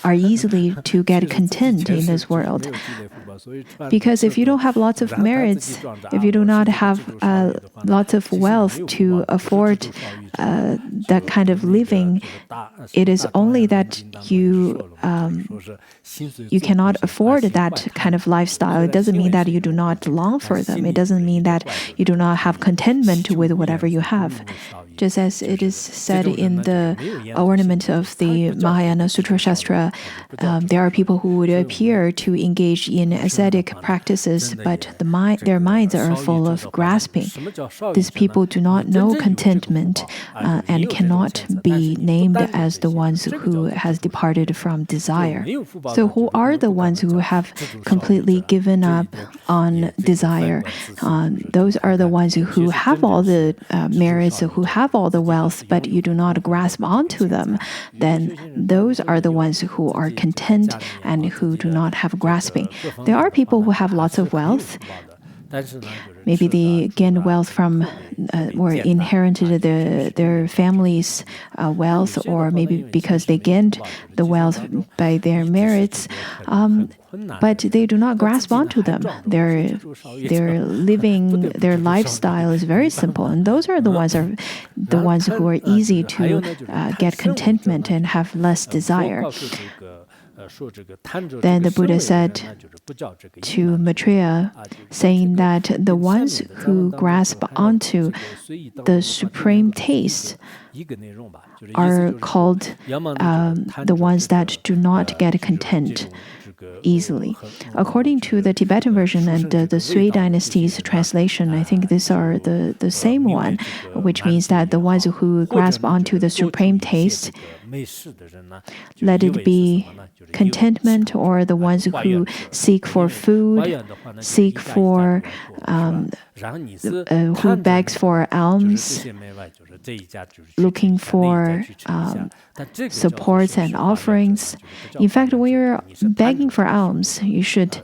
are easily to get content in this world. Because if you don't have lots of merits, if you do not have lots of wealth to afford that kind of living, it is only that you cannot afford that kind of lifestyle. It doesn't mean that you do not long for them. It doesn't mean that you do not have contentment with whatever you have. Just as it is said in the ornament of the Mahayana Sutra Shastra, there are people who would appear to engage in ascetic practices, but their minds are full of grasping. These people do not know contentment and cannot be named as the ones who has departed from desire. So who are the ones who have completely given up on desire? Those are the ones who have all the merits, who have all the wealth, but you do not grasp onto them. Then those are the ones who are content and who do not have grasping. There are people who have lots of wealth. Maybe they gained wealth from or inherited their family's wealth, or maybe because they gained the wealth by their merits. But they do not grasp onto them. Their living, their lifestyle is very simple, and those are the ones who are easy to get contentment and have less desire. Then the Buddha said to Maitreya, saying that the ones who grasp onto the supreme taste are called the ones that do not get content easily. According to the Tibetan version and the Sui dynasty's translation, I think these are the same one, which means that the ones who grasp onto the supreme taste, let it be contentment, or the ones who seek for food, seek for who begs for alms, looking for supports and offerings. In fact, when you're begging for alms, you should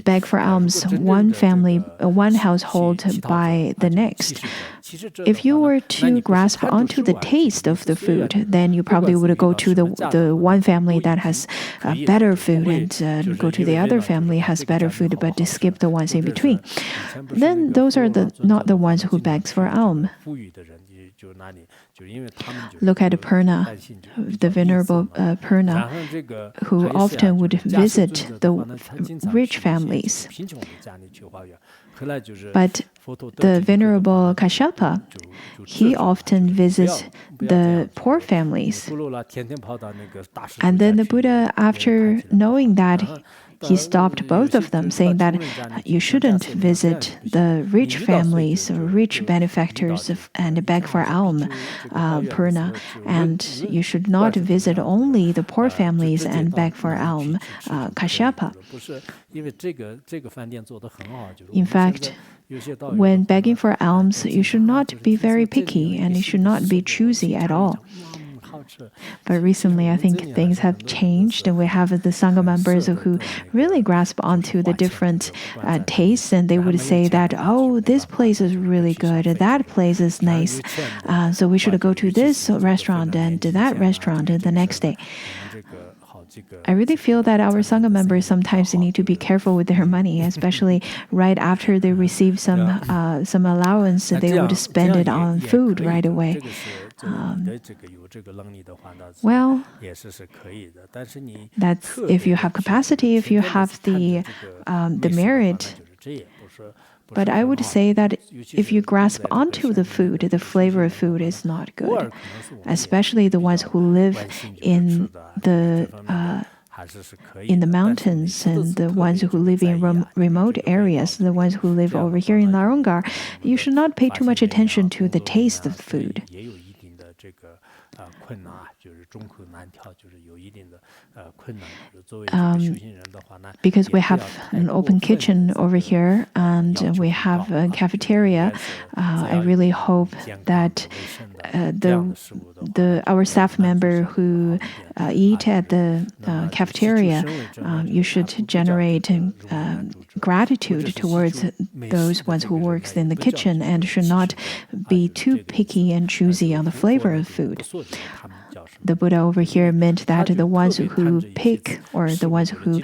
beg for alms one family, one household by the next. if you were to grasp onto the taste of the food, then you probably would go to the one family that has better food and go to the other family has better food, but to skip the ones in between. Then those are not the ones who begs for alms. Look at Purna, the Venerable Purna, who often would visit the rich families. But the Venerable Kashyapa, he often visits the poor families. And then the Buddha, after knowing that, he stopped both of them, saying that you shouldn't visit the rich families or rich benefactors and beg for alms, Purna, and you should not visit only the poor families and beg for alms, Kashyapa. In fact, when begging for alms, you should not be very picky and you should not be choosy at all. But recently, I think things have changed, and we have the Sangha members who really grasp onto the different tastes, and they would say that, oh, this place is really good, that place is nice, so we should go to this restaurant and to that restaurant the next day. I really feel that our Sangha members sometimes need to be careful with their money, especially right after they receive some allowance, they would spend it on food right away. Well, that's if you have capacity, if you have the merit. But I would say that if you grasp onto the food, the flavor of food is not good, especially the ones who live in the mountains and the ones who live in remote areas, the ones who live over here in Larungar. You should not pay too much attention to the taste of food. Because we have an open kitchen over here and we have a cafeteria, I really hope that our staff member who eat at the cafeteria, you should generate gratitude towards those ones who works in the kitchen and should not be too picky and choosy on the flavor of food. The Buddha over here meant that the ones who pick or the ones who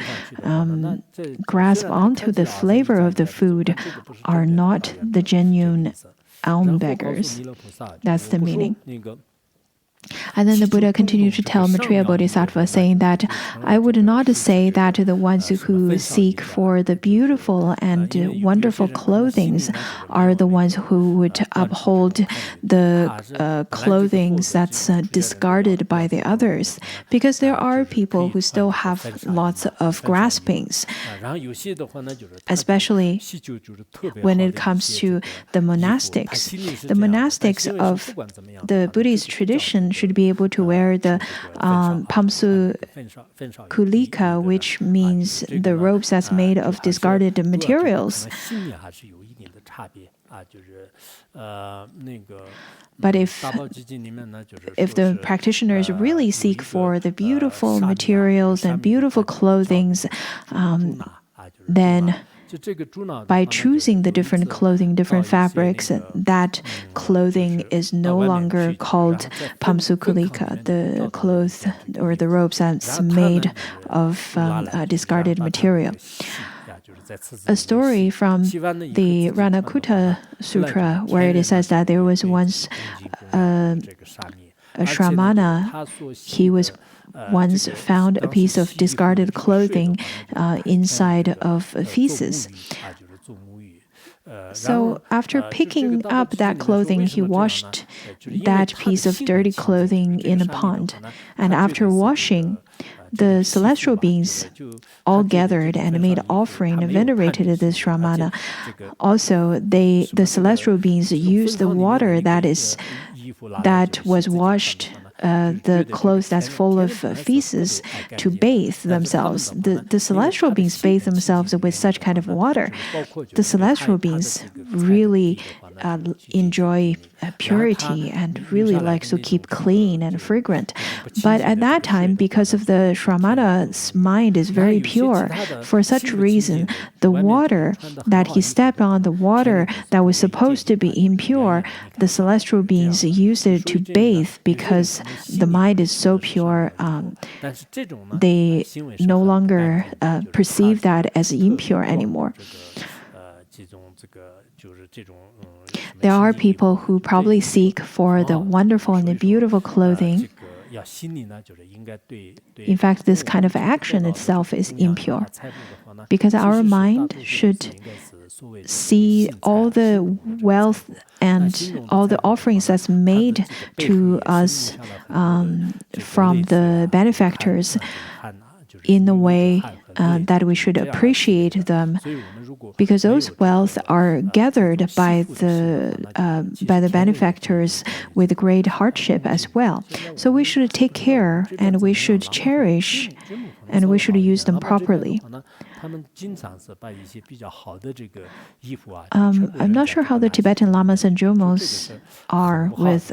grasp onto the flavor of the food are not the genuine alms beggars. That's the meaning. And then the Buddha continued to tell Maitreya Bodhisattva, saying that I would not say that the ones who seek for the beautiful and wonderful clothing are the ones who would uphold the clothing that's discarded by the others, because there are people who still have lots of graspings, especially when it comes to the monastics. The monastics of the Buddhist tradition should be able to wear the pamsu kulika, which means the robes that's made of discarded materials. But if the practitioners really seek for the beautiful materials and beautiful clothing, then by choosing the different clothing, different fabrics, that clothing is no longer called pamsukulika, the clothes or the robes that's made of discarded material. A story from the Ranakutta Sutra, where it says that there was once a Shramana. He was once found a piece of discarded clothing inside of feces. So after picking up that clothing, he washed that piece of dirty clothing in a pond. And after washing, the celestial beings all gathered and made offering and venerated this Shramana. Also, the celestial beings used the water that was washed, the clothes that's full of feces, to bathe themselves. The celestial beings bathe themselves with such kind of water. The celestial beings really enjoy purity and really likes to keep clean and fragrant. But at that time, because of the Shramana's mind is very pure, for such reason, the water that he stepped on, the water that was supposed to be impure, the celestial beings used it to bathe because the mind is so pure, they no longer perceive that as impure anymore. There are people who probably seek for the wonderful and the beautiful clothing. In fact, this kind of action itself is impure, because our mind should see all the wealth and all the offerings that's made to us from the benefactors in a way that we should appreciate them, because those wealth are gathered by the benefactors with great hardship as well. So we should take care and we should cherish and we should use them properly. I'm not sure how the Tibetan lamas and jomos are with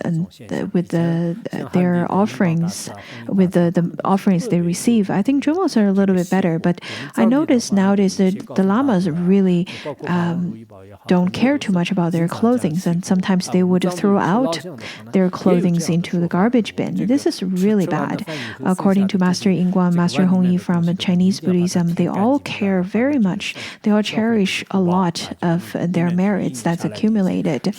their offerings, with the offerings they receive. I think jomos are a little bit better, but I notice nowadays that the lamas really don't care too much about their clothing, and sometimes they would throw out their clothing into the garbage bin. This is really bad. According to Master Yingguang, Master Hongyi from Chinese Buddhism, they all care very much. They all cherish a lot of their merits that's accumulated.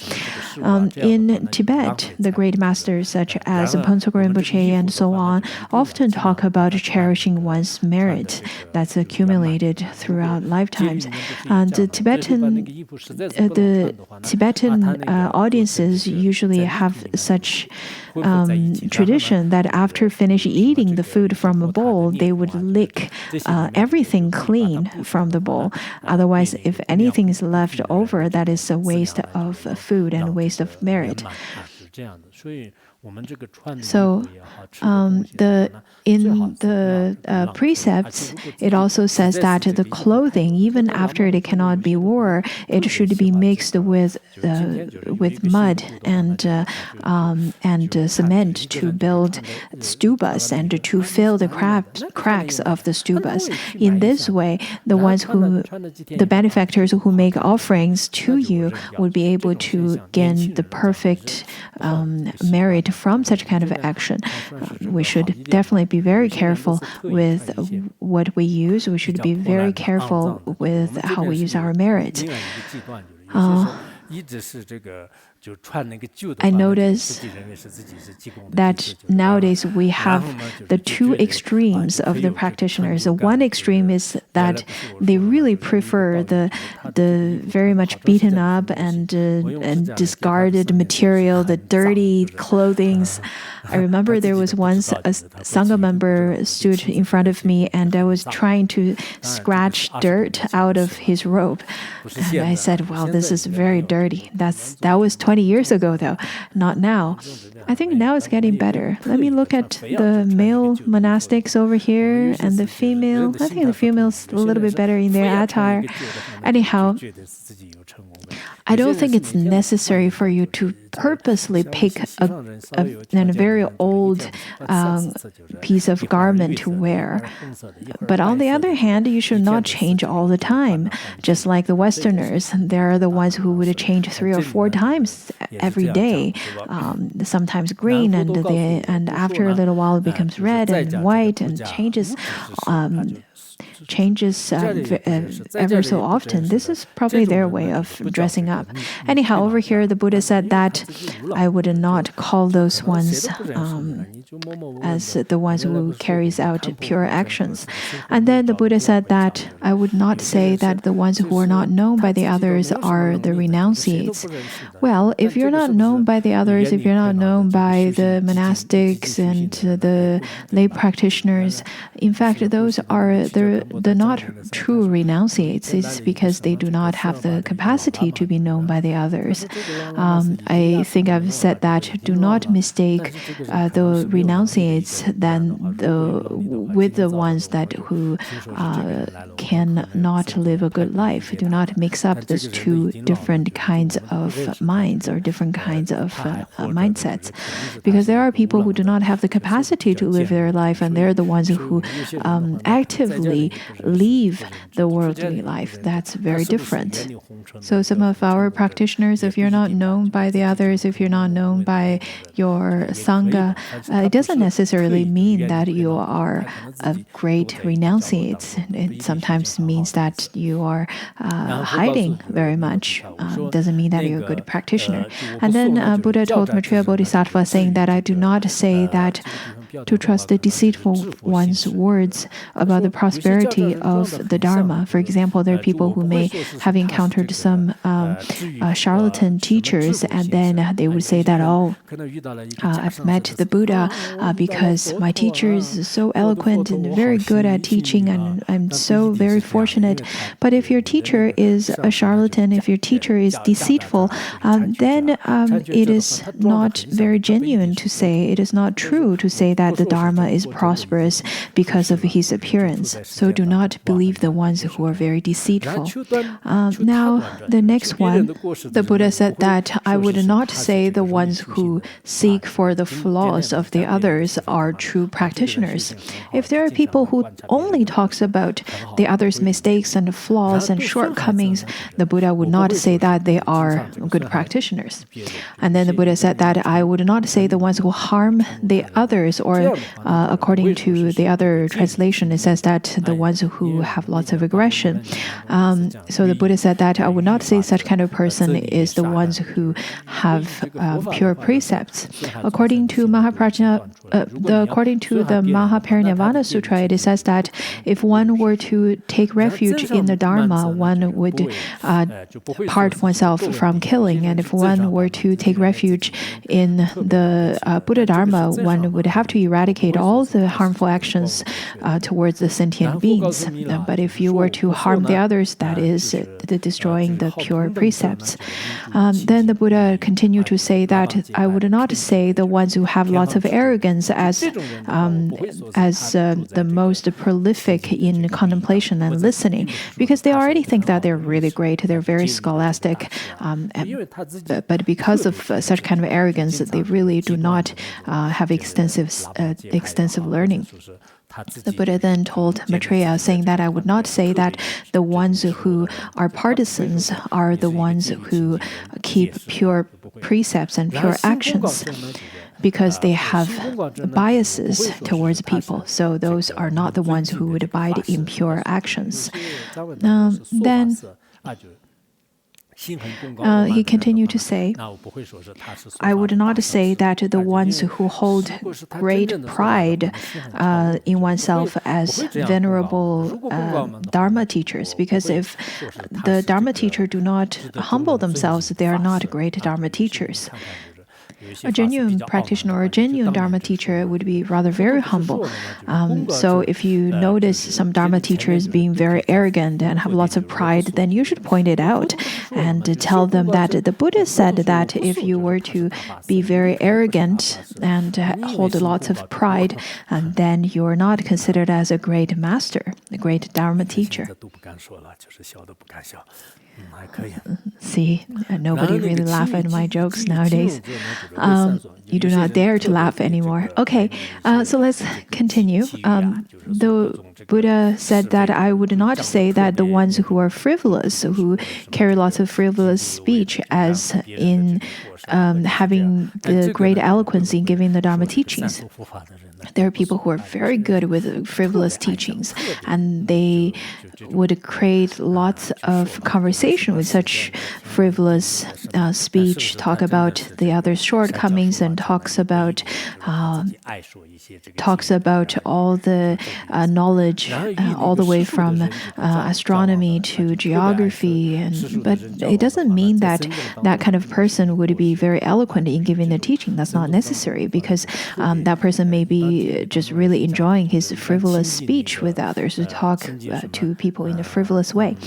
In Tibet, the great masters such as Phuntsok Rinpoche and so on often talk about cherishing one's merit that's accumulated throughout lifetimes. And the Tibetan audiences usually have such tradition that after finish eating the food from a bowl, they would lick everything clean from the bowl. Otherwise, if anything is left over, that is a waste of food and waste of merit. So, in the precepts, it also says that the clothing, even after it cannot be worn, it should be mixed with mud and cement to build stupas and to fill the cracks of the stupas. In this way, the benefactors who make offerings to you would be able to gain the perfect merit from such kind of action. We should definitely be very careful with what we use. We should be very careful with how we use our merit. I notice that nowadays we have the two extremes of the practitioners. One extreme is that they really prefer the very much beaten up and discarded material, the dirty clothing. I remember there was once a Sangha member stood in front of me and I was trying to scratch dirt out of his robe. And I said, "Wow, this is very dirty." That was 20 years ago, though, not now. I think now it's getting better. Let me look at the male monastics over here and the female. I think the female's a little bit better in their attire. Anyhow, I don't think it's necessary for you to purposely pick a very old piece of garment to wear. But on the other hand, you should not change all the time. Just like the Westerners, they're the ones who would change 3 or 4 times every day. Sometimes green, and after a little while it becomes red and white and changes ever so often. This is probably their way of dressing up. Anyhow, over here the Buddha said that I would not call those ones as the ones who carries out pure actions. And then the Buddha said that I would not say that the ones who are not known by the others are the renunciates. Well, if you're not known by the others, if you're not known by the monastics and the lay practitioners, in fact, there they're the not true renunciates. It's because they do not have the capacity to be known by the others. I think I've said that do not mistake the renunciates with the ones that who cannot live a good life. Do not mix up these two different kinds of minds or different kinds of mindsets, because there are people who do not have the capacity to live their life, and they're the ones who actively leave the worldly life. That's very different. So some of our practitioners, if you're not known by the others, if you're not known by your Sangha, it doesn't necessarily mean that you are a great renunciate. It sometimes means that you are hiding very much. Doesn't mean that you're a good practitioner. And then Buddha told Maitreya Bodhisattva, saying that I do not say that to trust the deceitful one's words about the prosperity of the Dharma. For example, there are people who may have encountered some charlatan teachers, and then they would say that, oh, I've met the Buddha because my teacher is so eloquent and very good at teaching, and I'm so very fortunate. But if your teacher is a charlatan, if your teacher is deceitful, then it is not very genuine to say, it is not true to say that the Dharma is prosperous because of his appearance. So do not believe the ones who are very deceitful. Now, the next one, the Buddha said that I would not say the ones who seek for the flaws of the others are true practitioners. If there are people who only talks about the others' mistakes and flaws and shortcomings, the Buddha would not say that they are good practitioners. And then the Buddha said that I would not say the ones who harm the others, or according to the other translation, it says that the ones who have lots of aggression. So the Buddha said that I would not say such kind of person is the ones who have pure precepts. According to the Mahaparinirvana Sutra, it says that if one were to take refuge in the Dharma, one would part oneself from killing, and if one were to take refuge in the Buddha Dharma, one would have to eradicate all the harmful actions towards the sentient beings. But if you were to harm the others, that is destroying the pure precepts. Then the Buddha continued to say that I would not say the ones who have lots of arrogance as the most prolific in contemplation and listening, because they already think that they're really great, they're very scholastic, but because of such kind of arrogance, they really do not have extensive learning. The Buddha then told Maitreya, saying that I would not say that the ones who are partisans are the ones who keep pure precepts and pure actions, because they have biases towards people. So those are not the ones who would abide in pure actions. Then he continued to say, I would not say that the ones who hold great pride in oneself as venerable Dharma teachers, because if the Dharma teacher do not humble themselves, they are not great Dharma teachers. A genuine practitioner or a genuine Dharma teacher would be rather very humble. So if you notice some Dharma teachers being very arrogant and have lots of pride, then you should point it out and tell them that the Buddha said that if you were to be very arrogant and hold lots of pride, then you are not considered as a great master, a great Dharma teacher. See, nobody really laughs at my jokes nowadays. You do not dare to laugh anymore. Okay, so let's continue. The Buddha said that I would not say that the ones who are frivolous, who carry lots of frivolous speech, as in having the great eloquence in giving the Dharma teachings. There are people who are very good with frivolous teachings, and they would create lots of conversation with such frivolous speech, talk about the other's shortcomings, and talks about all the knowledge, all the way from astronomy to geography. But it doesn't mean that that kind of person would be very eloquent in giving the teaching. That's not necessary, because that person may be just really enjoying his frivolous speech with others, to talk to people in a frivolous way.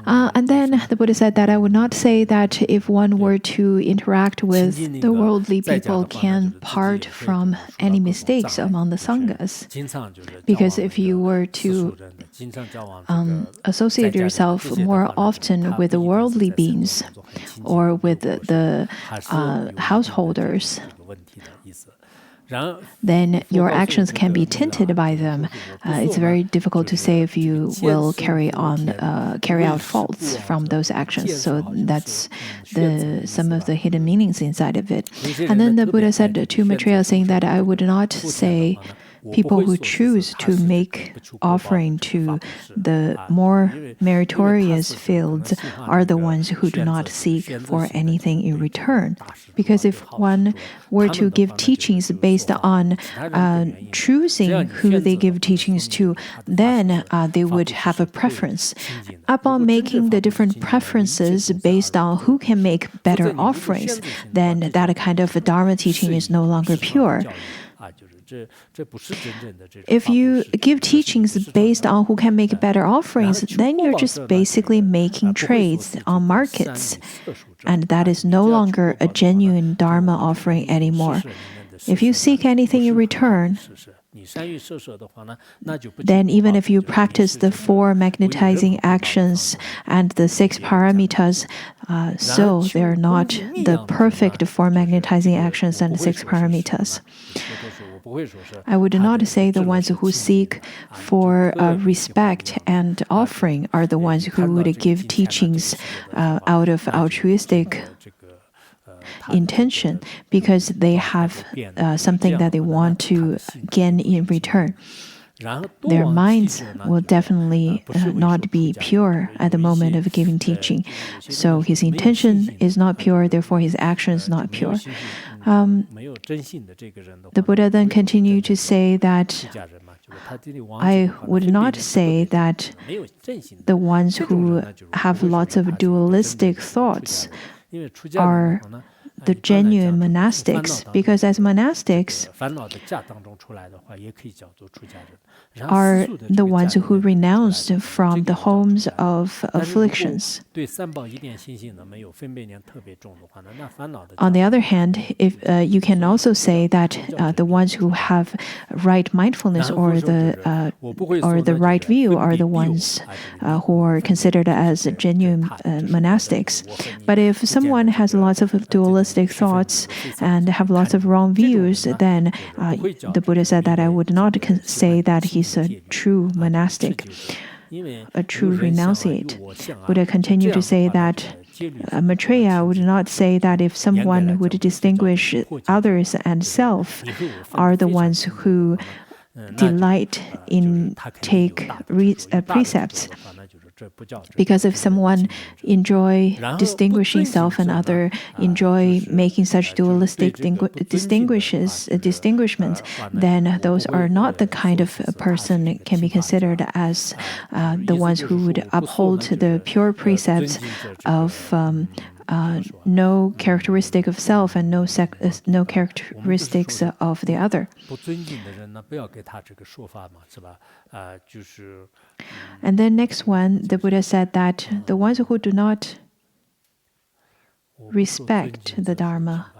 And then the Buddha said that I would not say that if one were to interact with the worldly people can part from any mistakes among the sanghas. Because if you were to associate yourself more often with the worldly beings or with the householders, then your actions can be tinted by them. It's very difficult to say if you will carry out faults from those actions. So that's some of the hidden meanings inside of it. And then the Buddha said to Maitreya, saying that I would not say people who choose to make offering to the more meritorious fields are the ones who do not seek for anything in return. Because if one were to give teachings based on choosing who they give teachings to, then they would have a preference. Upon making the different preferences based on who can make better offerings, then that kind of Dharma teaching is no longer pure. If you give teachings based on who can make better offerings, then you're just basically making trades on markets. And that is no longer a genuine Dharma offering anymore. If you seek anything in return, then even if you practice the 4 magnetizing actions and the 6 paramitas, so they're not the perfect 4 magnetizing actions and 6 paramitas. I would not say the ones who seek for respect and offering are the ones who would give teachings out of altruistic intention, because they have something that they want to gain in return. Their minds will definitely not be pure at the moment of giving teaching. So his intention is not pure, therefore his action is not pure. The Buddha then continued to say that I would not say that the ones who have lots of dualistic thoughts are the genuine monastics, because as monastics are the ones who renounced from the homes of afflictions. On the other hand, if you can also say that the ones who have right mindfulness or the right view are the ones who are considered as genuine monastics. But if someone has lots of dualistic thoughts and have lots of wrong views, then the Buddha said that I would not say that he's a true monastic, a true renunciate. Buddha continued to say that Maitreya would not say that if someone would distinguish others and self are the ones who delight in take precepts. Because if someone enjoy distinguishing self and other, enjoy making such dualistic distinguishments, then those are not the kind of a person can be considered as the ones who would uphold the pure precepts of no characteristic of self and no characteristics of the other. And then next one, the Buddha said that the ones who do not respect the Dharma,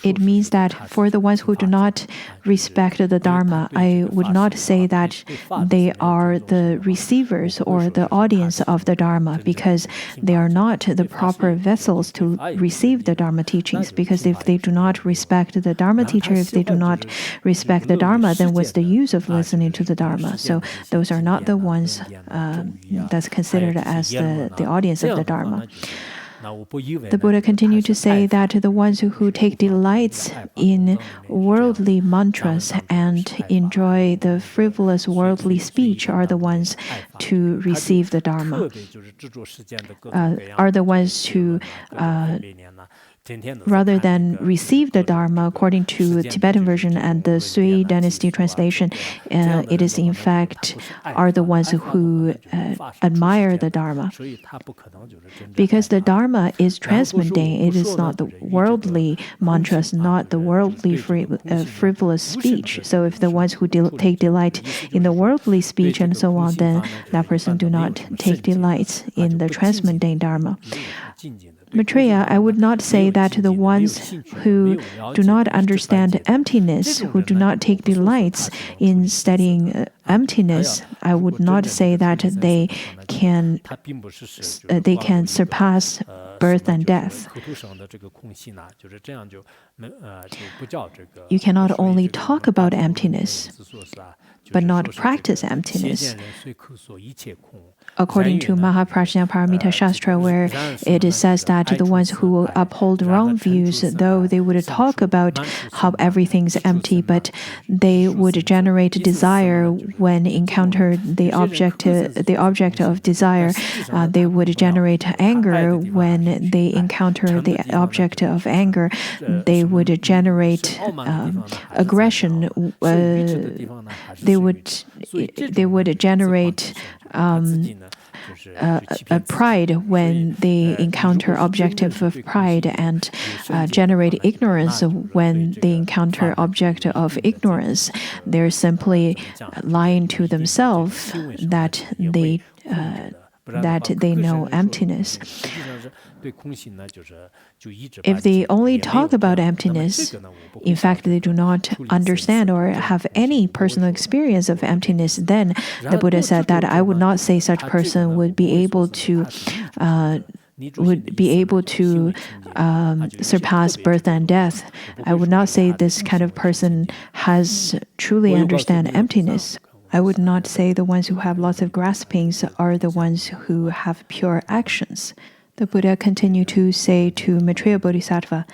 it means that for the ones who do not respect the Dharma, I would not say that they are the receivers or the audience of the Dharma, because they are not the proper vessels to receive the Dharma teachings. Because if they do not respect the Dharma teacher, if they do not respect the Dharma, then what's the use of listening to the Dharma? So those are not the ones that's considered as the audience of the Dharma. The Buddha continued to say that the ones who take delights in worldly mantras and enjoy the frivolous worldly speech are the ones to receive the Dharma, are the ones who rather than receive the Dharma, according to Tibetan version and the Sui dynasty translation, it is in fact are the ones who admire the Dharma. Because the Dharma is transcending, it is not the worldly mantras, not the worldly frivolous speech. So if the ones who take delight in the worldly speech and so on, then that person do not take delight in the transcending Dharma. Maitreya, I would not say that the ones who do not understand emptiness, who do not take delights in studying emptiness, I would not say that they can surpass birth and death. You cannot only talk about emptiness, but not practice emptiness. According to Mahaprajna Paramita Shastra, where it says that the ones who uphold wrong views, though they would talk about how everything's empty, but they would generate desire when encounter the object of desire. They would generate anger when they encounter the object of anger. They would generate aggression. They would generate a pride when they encounter objective of pride, and generate ignorance when they encounter object of ignorance. They're simply lying to themselves that they know emptiness. If they only talk about emptiness, in fact, they do not understand or have any personal experience of emptiness, then the Buddha said that I would not say such person would be able to surpass birth and death. I would not say this kind of person has truly understand emptiness. I would not say the ones who have lots of graspings are the ones who have pure actions. The Buddha continued to say to Maitreya Bodhisattva,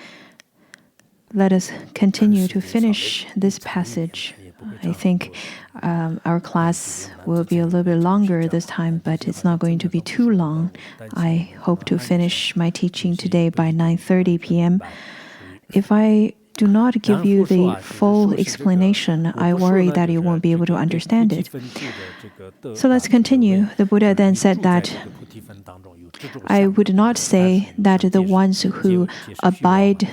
let us continue to finish this passage. I think our class will be a little bit longer this time, but it's not going to be too long. I hope to finish my teaching today by 9:30 p.m. If I do not give you the full explanation, I worry that you won't be able to understand it. So let's continue. The Buddha then said that I would not say that the ones who abide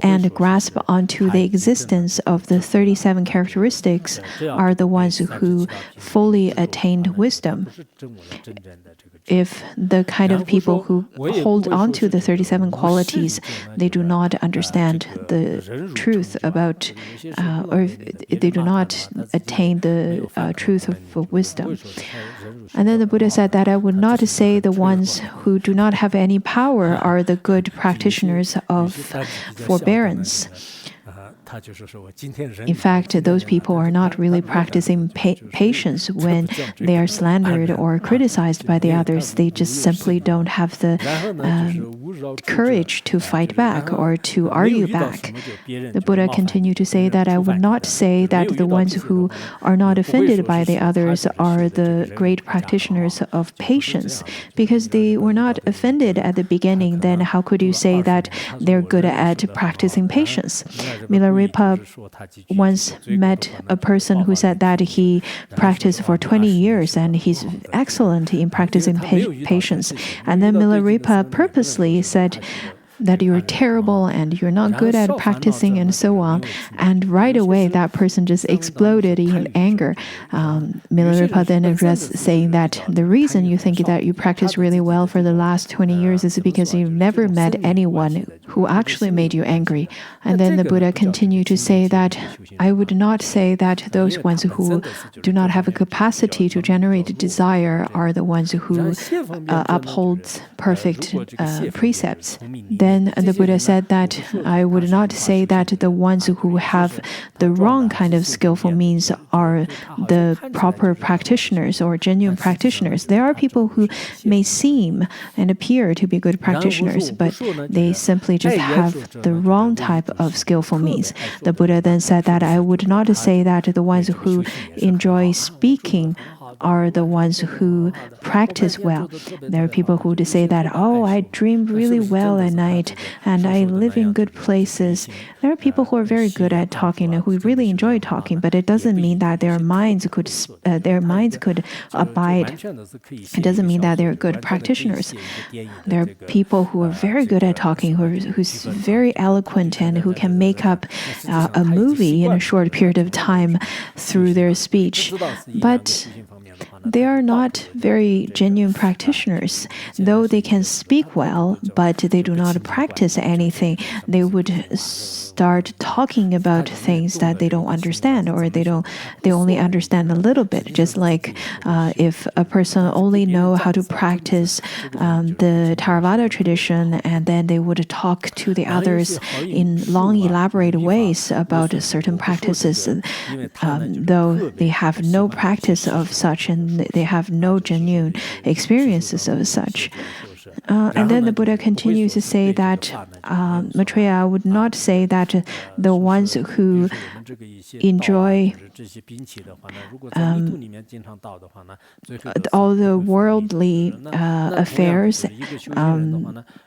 and grasp onto the existence of the 37 characteristics are the ones who fully attained wisdom. If the kind of people who hold on to the 37 qualities, they do not understand the truth about, or if they do not attain the truth of wisdom. And then the Buddha said that I would not say the ones who do not have any power are the good practitioners of forbearance. In fact, those people are not really practicing patience when they are slandered or criticized by the others. They just simply don't have the courage to fight back or to argue back. The Buddha continued to say that I would not say that the ones who are not offended by the others are the great practitioners of patience, because they were not offended at the beginning. Then how could you say that they're good at practicing patience? Milarepa once met a person who said that he practiced for 20 years and he's excellent in practicing patience. And then Milarepa purposely said that you're terrible and you're not good at practicing and so on. And right away, that person just exploded in anger. Milarepa then addressed, saying that the reason you think that you practice really well for the last 20 years is because you've never met anyone who actually made you angry. And then the Buddha continued to say that I would not say that those ones who do not have a capacity to generate desire are the ones who uphold perfect precepts. Then then the Buddha said that I would not say that the ones who have the wrong kind of skillful means are the proper practitioners or genuine practitioners. There are people who may seem and appear to be good practitioners, but they simply just have the wrong type of skillful means. The Buddha then said that I would not say that the ones who enjoy speaking are the ones who practice well. There are people who would say that, oh, I dream really well at night and I live in good places. There are people who are very good at talking and who really enjoy talking, but it doesn't mean that their minds could abide. It doesn't mean that they're good practitioners. There are people who are very good at talking, who's very eloquent and who can make up a movie in a short period of time through their speech. But they are not very genuine practitioners. Though they can speak well, but they do not practice anything, they would start talking about things that they don't understand, or they only understand a little bit. Just like if a person only know how to practice the Theravada tradition, and then they would talk to the others in long, elaborate ways about certain practices, though they have no practice of such and they have no genuine experiences of such. And then the Buddha continues to say that Maitreya would not say that the ones who enjoy all the worldly affairs,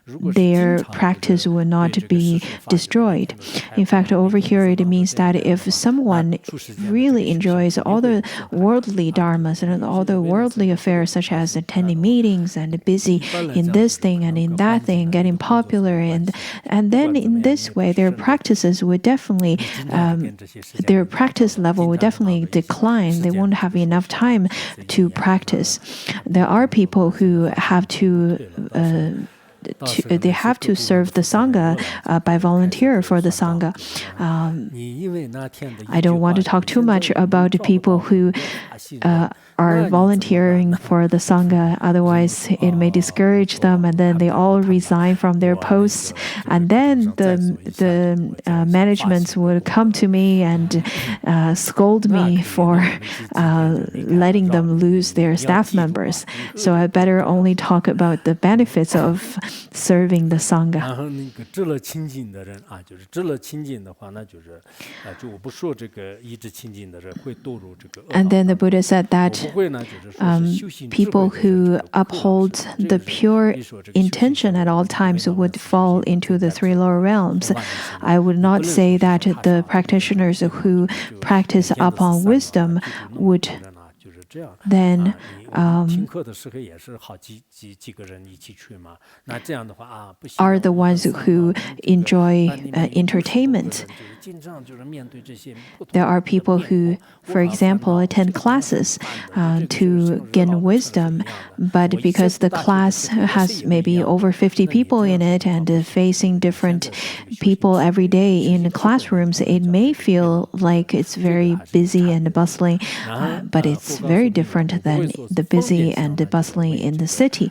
their practice will not be destroyed. In fact, over here it means that if someone really enjoys all the worldly dharmas and all the worldly affairs, such as attending meetings and busy in this thing and in that thing, getting popular, and then in this way their practices would definitely their practice level would definitely decline. They won't have enough time to practice. There are people who have to serve the Sangha by volunteer for the Sangha. I don't want to talk too much about people who are volunteering for the Sangha, otherwise it may discourage them and then they all resign from their posts, and then the managements would come to me and scold me for letting them lose their staff members. So I better only talk about the benefits of serving the Sangha. And then the Buddha said that people who uphold the pure intention at all times would fall into the three lower realms. I would not say that the practitioners who practice upon wisdom would then are the ones who enjoy entertainment. There are people who, for example, attend classes to gain wisdom, but because the class has maybe over 50 people in it and facing different people every day in classrooms, it may feel like it's very busy and bustling, but it's very different than the busy and the bustling in the city.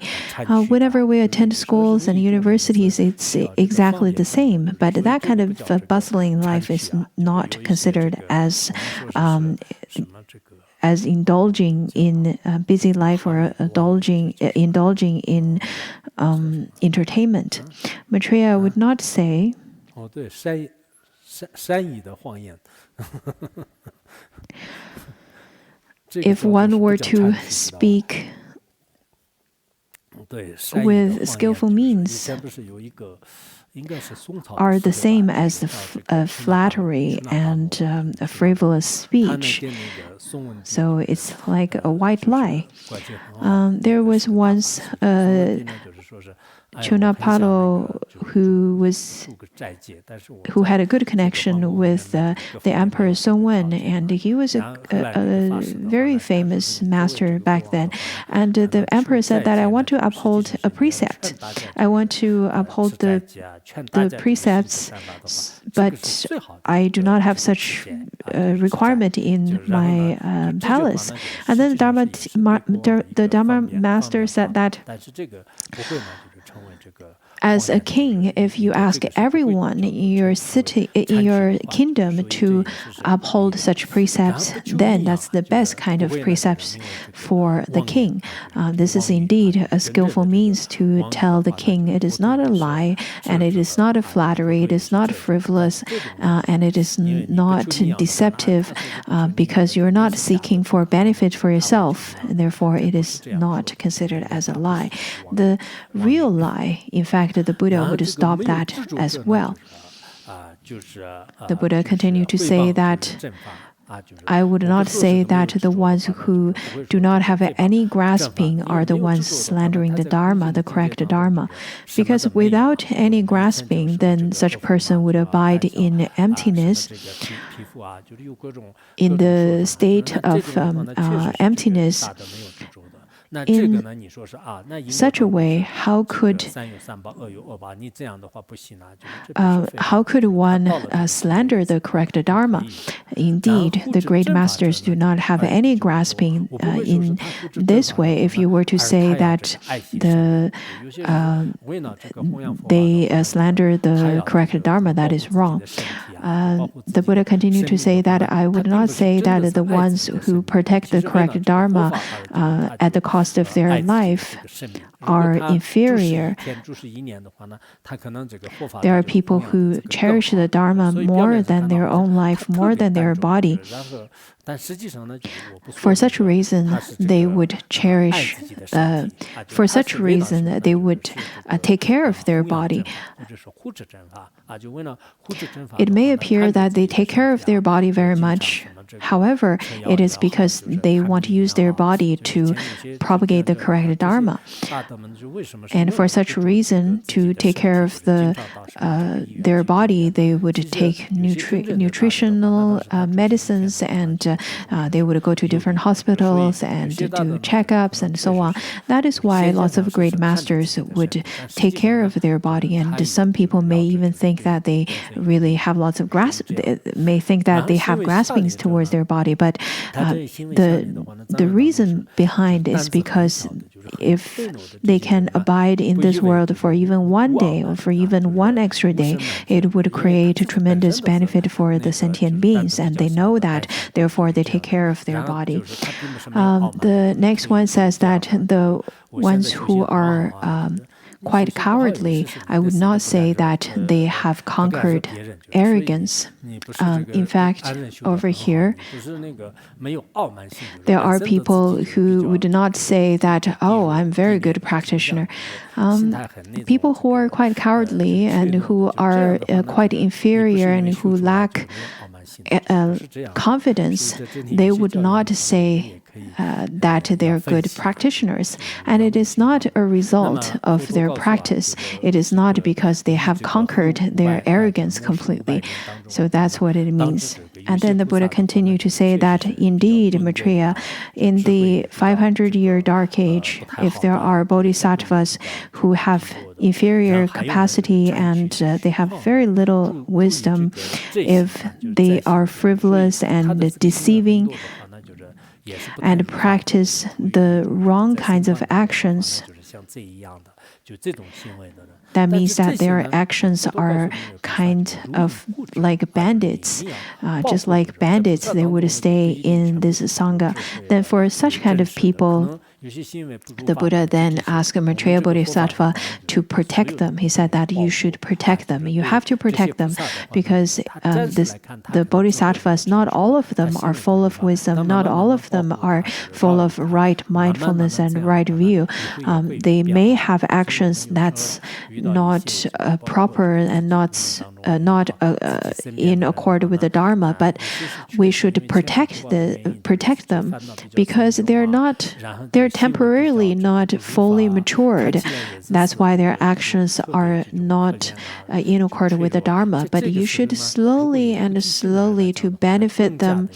Whenever we attend schools and universities, it's exactly the same, but that kind of bustling life is not considered as indulging in busy life or indulging in entertainment. Maitreya would not say if one were to speak with skillful means are the same as the flattery and a frivolous speech. So it's like a white lie. There was once Chunapalo who had a good connection with the Emperor Songwen, and he was a very famous master back then. And the Emperor said that I want to uphold a precept. I want to uphold the precepts, but I do not have such requirement in my palace. And then the Dharma master said that as a king, if you ask everyone in your city, in your kingdom to uphold such precepts, then that's the best kind of precepts for the king. This is indeed a skillful means to tell the king it is not a lie, and it is not a flattery, it is not frivolous, and it is not deceptive, because you're not seeking for benefit for yourself, and therefore it is not considered as a lie. The real lie, in fact, the Buddha would stop that as well. The Buddha continued to say that I would not say that the ones who do not have any grasping are the ones slandering the Dharma, the correct Dharma. Because without any grasping, then such person would abide in emptiness, in the state of emptiness. In such a way, how could one slander the correct Dharma? Indeed, the great masters do not have any grasping in this way. If you were to say that they slander the correct Dharma, that is wrong. The Buddha continued to say that I would not say that the ones who protect the correct Dharma at the cost of their life are inferior. There are people who cherish the Dharma more than their own life, more than their body. For such reason, they would cherish, for such reason, they would take care of their body. It may appear that they take care of their body very much. However, it is because they want to use their body to propagate the correct Dharma. And for such reason, to take care of their body, they would take nutritional medicines, and they would go to different hospitals and do checkups and so on. That is why lots of great masters would take care of their body, and some people may even think that they really have lots of may think that they have graspings towards their body, but the reason behind is because if they can abide in this world for even one day or for even one extra day, it would create a tremendous benefit for the sentient beings, and they know that, therefore they take care of their body. The next one says that the ones who are quite cowardly, I would not say that they have conquered arrogance. In fact, over here, there are people who would not say that, oh, I'm a very good practitioner. People who are quite cowardly and who are quite inferior and who lack confidence, they would not say that they're good practitioners. And it is not a result of their practice. It is not because they have conquered their arrogance completely. So that's what it means. And then the Buddha continued to say that indeed, Maitreya, in the 500-year dark age, if there are bodhisattvas who have inferior capacity and they have very little wisdom, if they are frivolous and deceiving and practice the wrong kinds of actions, that means that their actions are kind of like bandits. Just like bandits, they would stay in this Sangha. Then for such kind of people, the Buddha then asked Maitreya Bodhisattva to protect them. He said that you should protect them. You have to protect them because the Bodhisattvas, not all of them are full of wisdom. Not all of them are full of right mindfulness and right view. They may have actions that's not proper and not in accord with the Dharma, but we should protect them because they're temporarily not fully matured. That's why their actions are not in accord with the Dharma. But you should slowly to benefit them,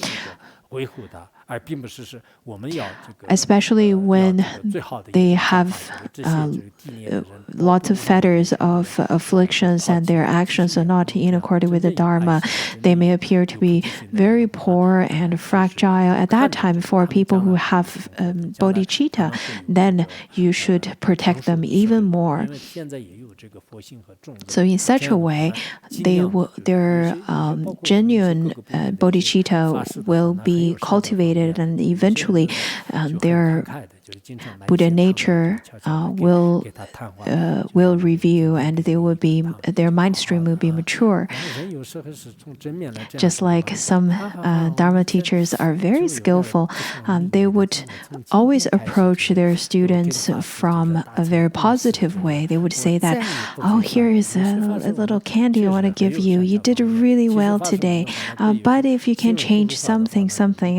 而并不是我们要这个 especially when 最好的 they 一个状 have 况，这些这个地念的人 lots of fetters of afflictions and their actions are not in accordance with the Dharma. They may appear to be very poor and fragile at that time. For people who have bodhicitta, then you should protect them even more. 因为现在也有这个佛性和种子 So in such a way, their genuine bodhicitta will be cultivated, and eventually their Buddha nature will reveal, and their mind stream will be mature. 人有时候是从正面来这样 Just like some Dharma teachers are very skillful, they would always approach their students from a very positive way. They would say that, oh, here is a little candy I want to give you. You did really well today. But if you can change something,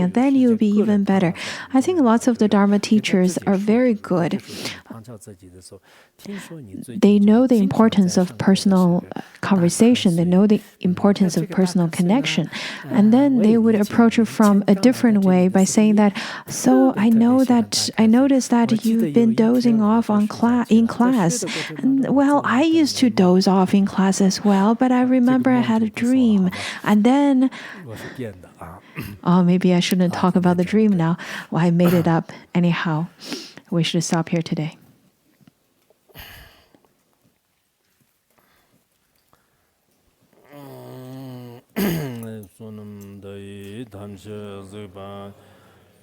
and then you'll be even better. I think lots of the Dharma teachers are very good. 旁敲侧击的时候，听说你最近 They know the importance of personal conversation. They know the importance of personal connection. And then they would approach it from a different way by saying that, so I noticed that you've been dozing off in class. And, well, I used to doze off in class as well, but I remember I had a dream. And then, 我是变的啊。 oh, maybe I shouldn't talk about the dream now. Well, I made it up anyhow. We should stop here today. Sonam dai tamshe zikpa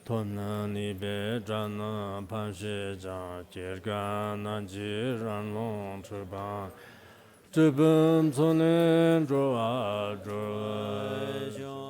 tona nipe jana panshe jan jirga nanji ranlong churban Chibum sonen zhuwa zhuwa